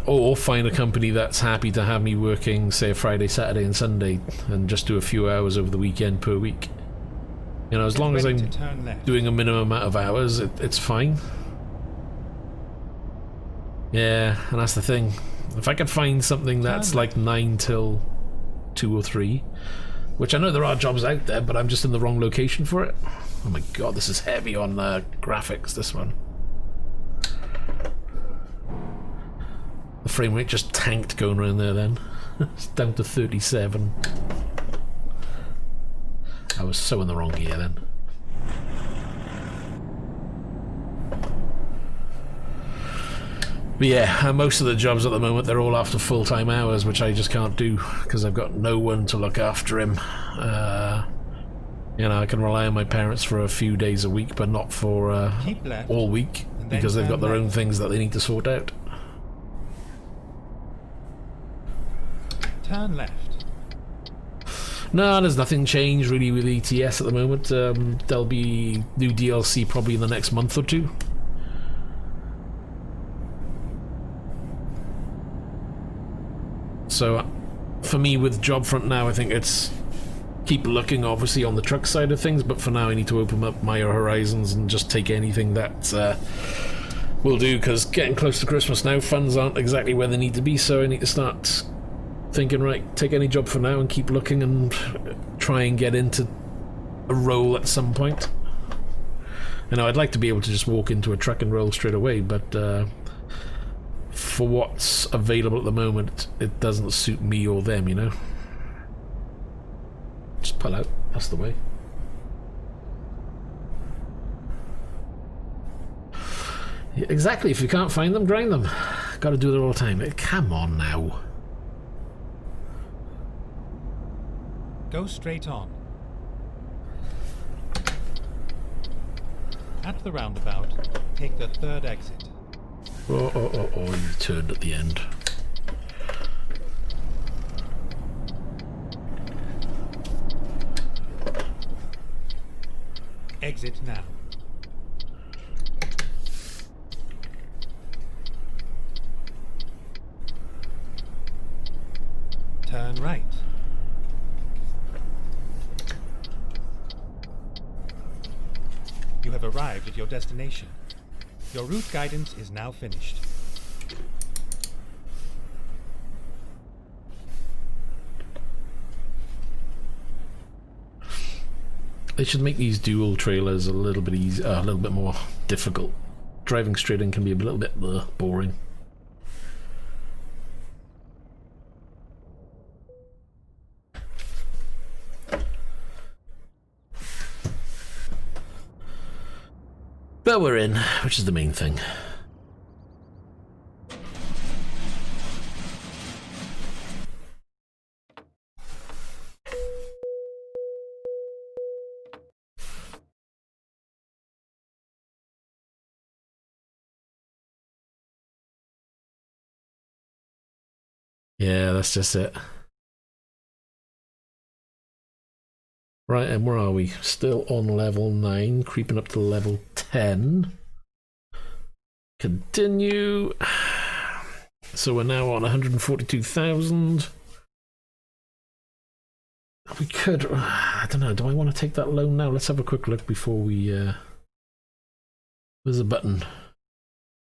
Or find a company that's happy to have me working, say, a Friday, Saturday and Sunday, and just do a few hours over the weekend per week. You know, as long as I'm doing a minimum amount of hours, it's fine. Yeah, and that's the thing. If I could find something that's like 9 till 2 or 3, which I know there are jobs out there, but I'm just in the wrong location for it. Oh my god, this is heavy on graphics, this one. The frame rate just tanked going around there then. It's down to 37. I was so in the wrong gear then. But yeah, most of the jobs at the moment, they're all after full-time hours, which I just can't do because I've got no one to look after him. You know, I can rely on my parents for a few days a week, but not for all week, because they've got their own things that they need to sort out. Turn left. No, there's nothing changed really with ETS at the moment. There'll be new DLC probably in the next month or two. So for me with job front now, I think it's keep looking obviously on the truck side of things, but for now I need to open up my horizons and just take anything that's Will do, because getting close to Christmas now, funds aren't exactly where they need to be, so I need to start thinking, right, take any job for now and keep looking and try and get into a role at some point. You know, I'd like to be able to just walk into a truck and roll straight away, but for what's available at the moment, it doesn't suit me or them, you know? Just pull out, that's the way. Yeah, exactly, if you can't find them, grind them. Gotta do it all the time. Come on now. Go straight on. At the roundabout, take the third exit. Oh, you turned at the end. Exit now. Turn right. You have arrived at your destination. Your route guidance is now finished. They should make these dual trailers a little bit easier, a little bit more difficult. Driving straight in can be a little bit boring. But we're in, which is the main thing. Yeah, that's just it. Right, and where are we? Still on level 9, creeping up to level 10. Continue. So we're now on 142,000. We could, I don't know, do I want to take that loan now? Let's have a quick look before we, where's the button?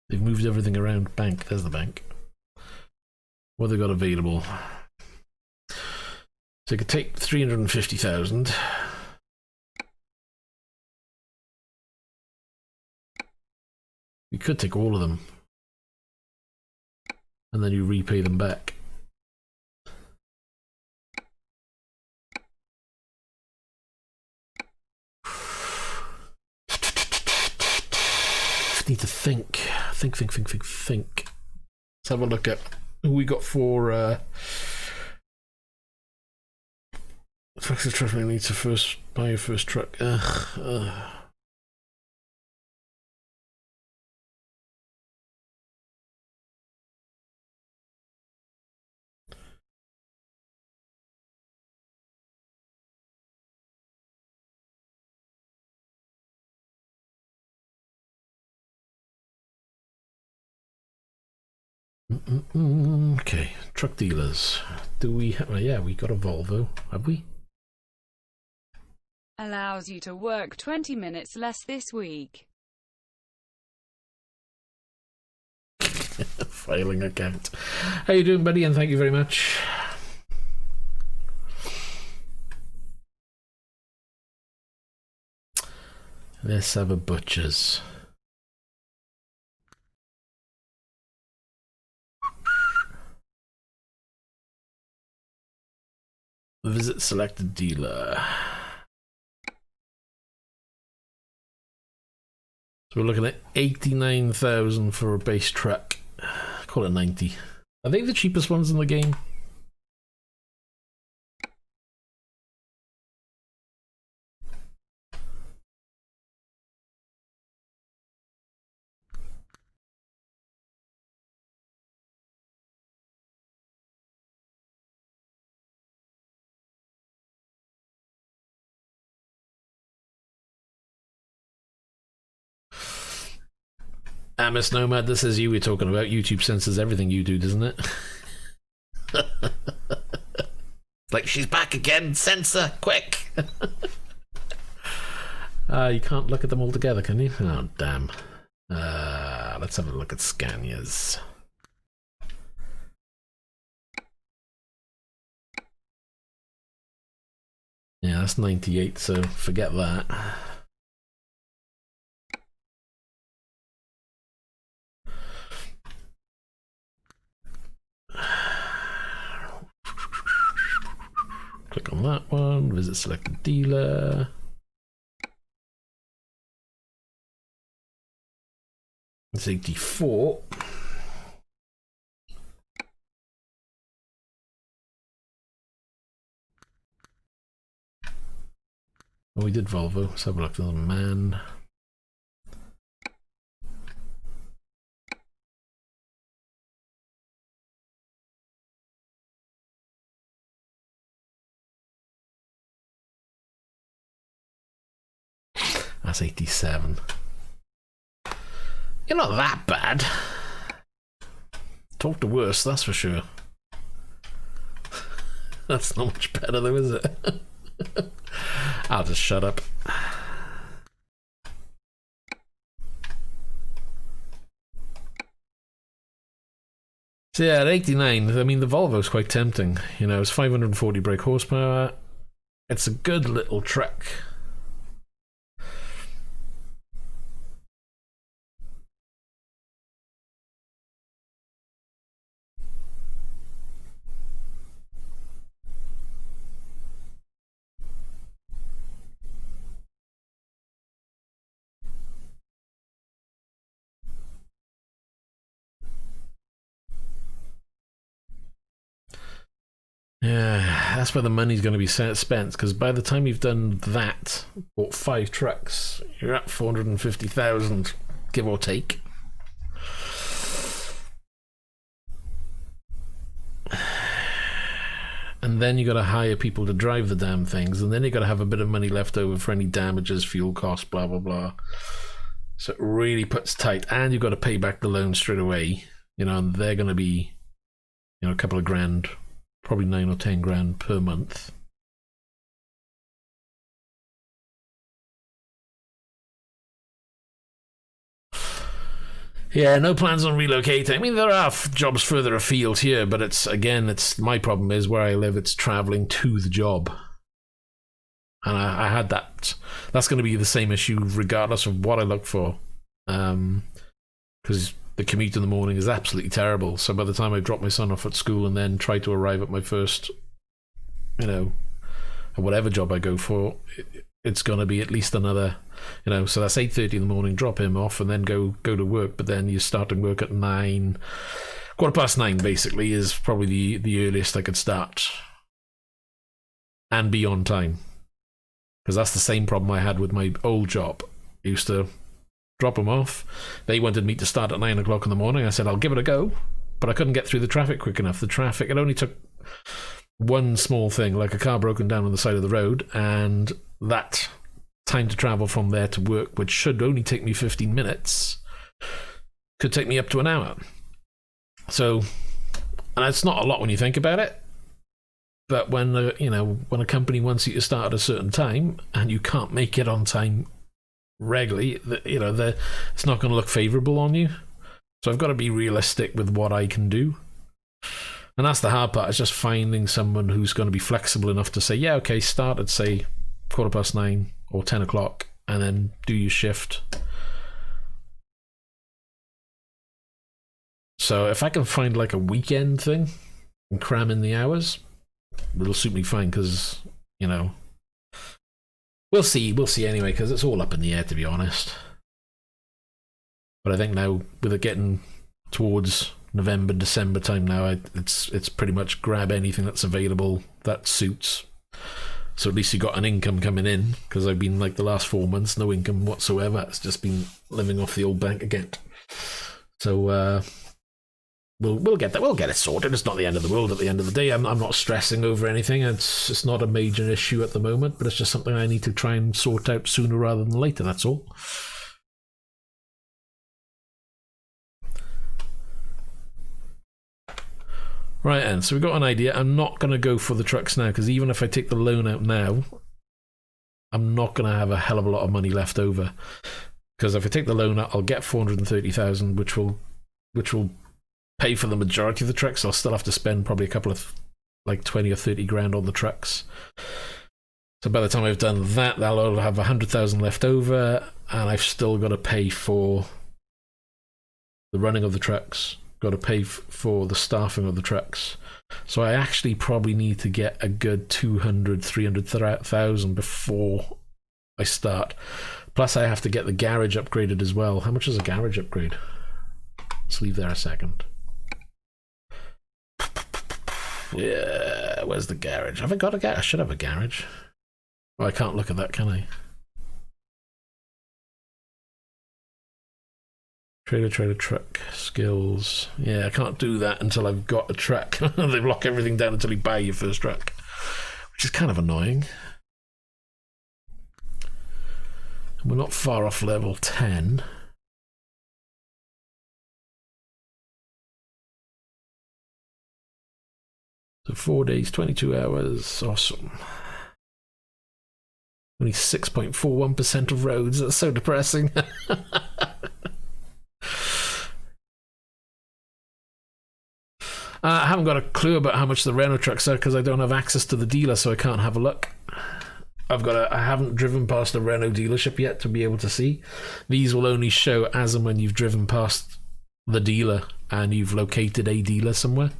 They've moved everything around. Bank, there's the bank. What have they got available? So you could take 350,000. You could take all of them. And then you repay them back. Need to think. Think. Let's have a look at who we got for Trucks truck need to first buy your first truck. Okay, truck dealers. Do we have? Yeah, we got a Volvo. Have we? Allows you to work 20 minutes less this week. Filing account. How you doing, buddy? And thank you very much. Let's have a butcher's. Visit selected dealer. So we're looking at 89,000 for a base truck. Call it 90. Are they the cheapest ones in the game? Miss Nomad, this is you we're talking about. YouTube censors everything you do, doesn't it? Like, she's back again, censor, quick! You can't look at them all together, can you? Oh, damn. Let's have a look at Scanias. Yeah, that's 98, so forget that. Click on that one, visit selected dealer. It's 84. Oh, we did Volvo. Let's have a look at the Man. That's 87. You're not that bad. Talk to worse, that's for sure. That's not much better though, is it? I'll just shut up. So yeah, at 89, I mean, the Volvo's quite tempting. You know, it's 540 brake horsepower. It's a good little truck. Yeah, that's where the money's going to be spent, because by the time you've done that, bought 5 trucks, you're at 450,000, give or take. And then you got to hire people to drive the damn things, and then you got to have a bit of money left over for any damages, fuel costs, blah blah blah. So it really puts tight, and you've got to pay back the loan straight away. You know, and they're going to be, you know, a couple of grand. Probably 9 or 10 grand per month. Yeah, no plans on relocating. I mean, there are jobs further afield here, but it's, again, it's my problem is where I live, it's traveling to the job. And I had that. That's going to be the same issue regardless of what I look for. Because the commute in the morning is absolutely terrible. So by the time I drop my son off at school and then try to arrive at my first, you know, whatever job I go for, it's going to be at least another, you know, so that's 8:30 in the morning, drop him off and then go to work. But then you're starting work at 9, 9:15 basically is probably the earliest I could start and be on time. Because that's the same problem I had with my old job. I used to drop them off. They wanted me to start at 9 o'clock in the morning. I said, I'll give it a go. But I couldn't get through the traffic quick enough. The traffic, it only took one small thing, like a car broken down on the side of the road, and that time to travel from there to work, which should only take me 15 minutes, could take me up to an hour. So, and it's not a lot when you think about it. But when, you know, when a company wants you to start at a certain time and you can't make it on time regularly, you know, it's not going to look favorable on you. So I've got to be realistic with what I can do. And that's the hard part, is just finding someone who's going to be flexible enough to say, yeah, okay, start at, say, 9:15 or 10 o'clock and then do your shift. So if I can find like a weekend thing and cram in the hours, it'll suit me fine, because, you know, we'll see anyway, because it's all up in the air, to be honest. But I think now, with it getting towards November, December time now, it's pretty much grab anything that's available that suits. So at least you got an income coming in, because I've been like the last 4 months, no income whatsoever. It's just been living off the old bank account. So we'll get that. We'll get it sorted. It's not the end of the world at the end of the day. I'm not stressing over anything. It's not a major issue at the moment, but it's just something I need to try and sort out sooner rather than later. That's all. Right, and so we've got an idea. I'm not going to go for the trucks now, because even if I take the loan out now, I'm not going to have a hell of a lot of money left over. Because if I take the loan out, I'll get 430,000, which will pay for the majority of the trucks. I'll still have to spend probably a couple of like 20 or 30 grand on the trucks. So by the time I've done that, I'll have 100,000 left over, and I've still got to pay for the running of the trucks, got to pay for the staffing of the trucks. So I actually probably need to get a good 200, 300,000 before I start. Plus I have to get the garage upgraded as well. How much is a garage upgrade? Let's leave there a second. Yeah, where's the garage? Have I got a garage? I should have a garage. Well, I can't look at that, can I? Trailer, truck, skills. Yeah, I can't do that until I've got a truck. They lock everything down until you buy your first truck, which is kind of annoying. And we're not far off level 10. So 4 days, 22 hours. Awesome. Only 6.41% of roads. That's so depressing. I haven't got a clue about how much the Renault trucks are because I don't have access to the dealer, so I can't have a look. I haven't driven past a Renault dealership yet to be able to see. These will only show as and when you've driven past the dealer and you've located a dealer somewhere.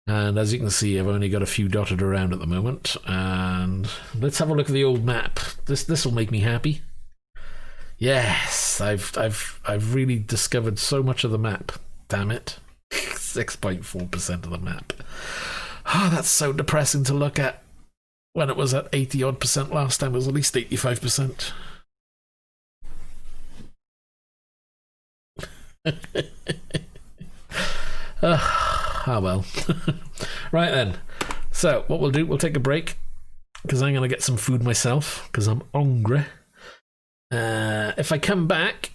And as you can see, I've only got a few dotted around at the moment. And let's have a look at the old map. This will make me happy. Yes, I've really discovered so much of the map. Damn it. 6.4% of the map. Oh, that's so depressing to look at. When it was at 80 odd percent last time, it was at least 85%. Ah, well. Right then. So what we'll do, we'll take a break because I'm going to get some food myself because I'm hungry. If I come back,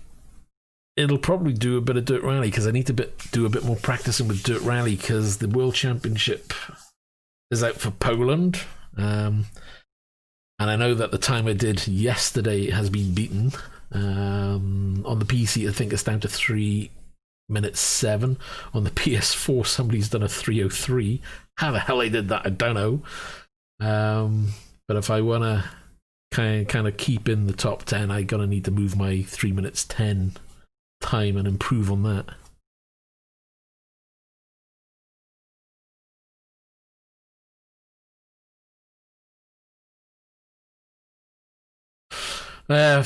it'll probably do a bit of Dirt Rally because I need to do a bit more practicing with Dirt Rally because the World Championship is out for Poland. And I know that the time I did yesterday has been beaten. On the PC, I think it's down to 3 minutes 7. On the PS4, somebody's done a 3:03. How the hell I did that, I don't know. But if I want to kind of keep in the top 10, I'm going to need to move my 3 minutes 10 time and improve on that.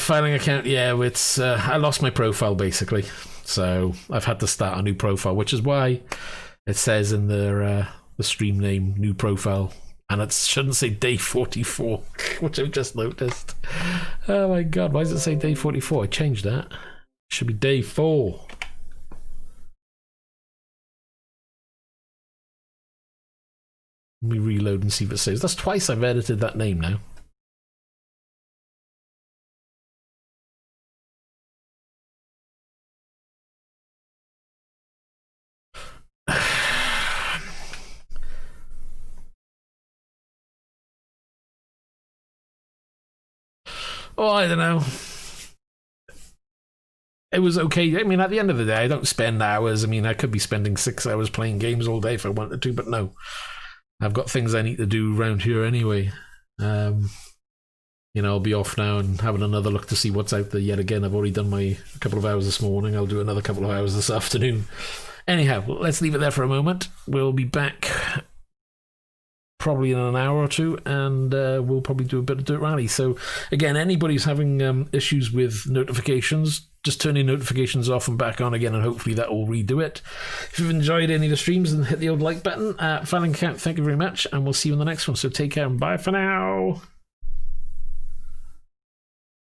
Filing account, yeah, it's I lost my profile basically, so I've had to start a new profile, which is why it says in the stream name new profile, and it shouldn't say day 44, which I've just noticed. Oh my god, why does it say day 44? I changed that. It should be day 4. Let me reload and see if it saves. That's twice I've edited that name now. Oh, I don't know. It was okay. I mean, at the end of the day, I don't spend hours. I mean, I could be spending 6 hours playing games all day if I wanted to, but no. I've got things I need to do around here anyway. I'll be off now and having another look to see what's out there yet again. I've already done my couple of hours this morning. I'll do another couple of hours this afternoon. Anyhow, let's leave it there for a moment. We'll be back probably in an hour or two, and we'll probably do a bit of Dirt Rally. So again, anybody who's having issues with notifications, just turn your notifications off and back on again, and hopefully that will redo it. If you've enjoyed any of the streams, then hit the old like button. Filing count, thank you very much, and we'll see you in the next one. So take care and bye for now.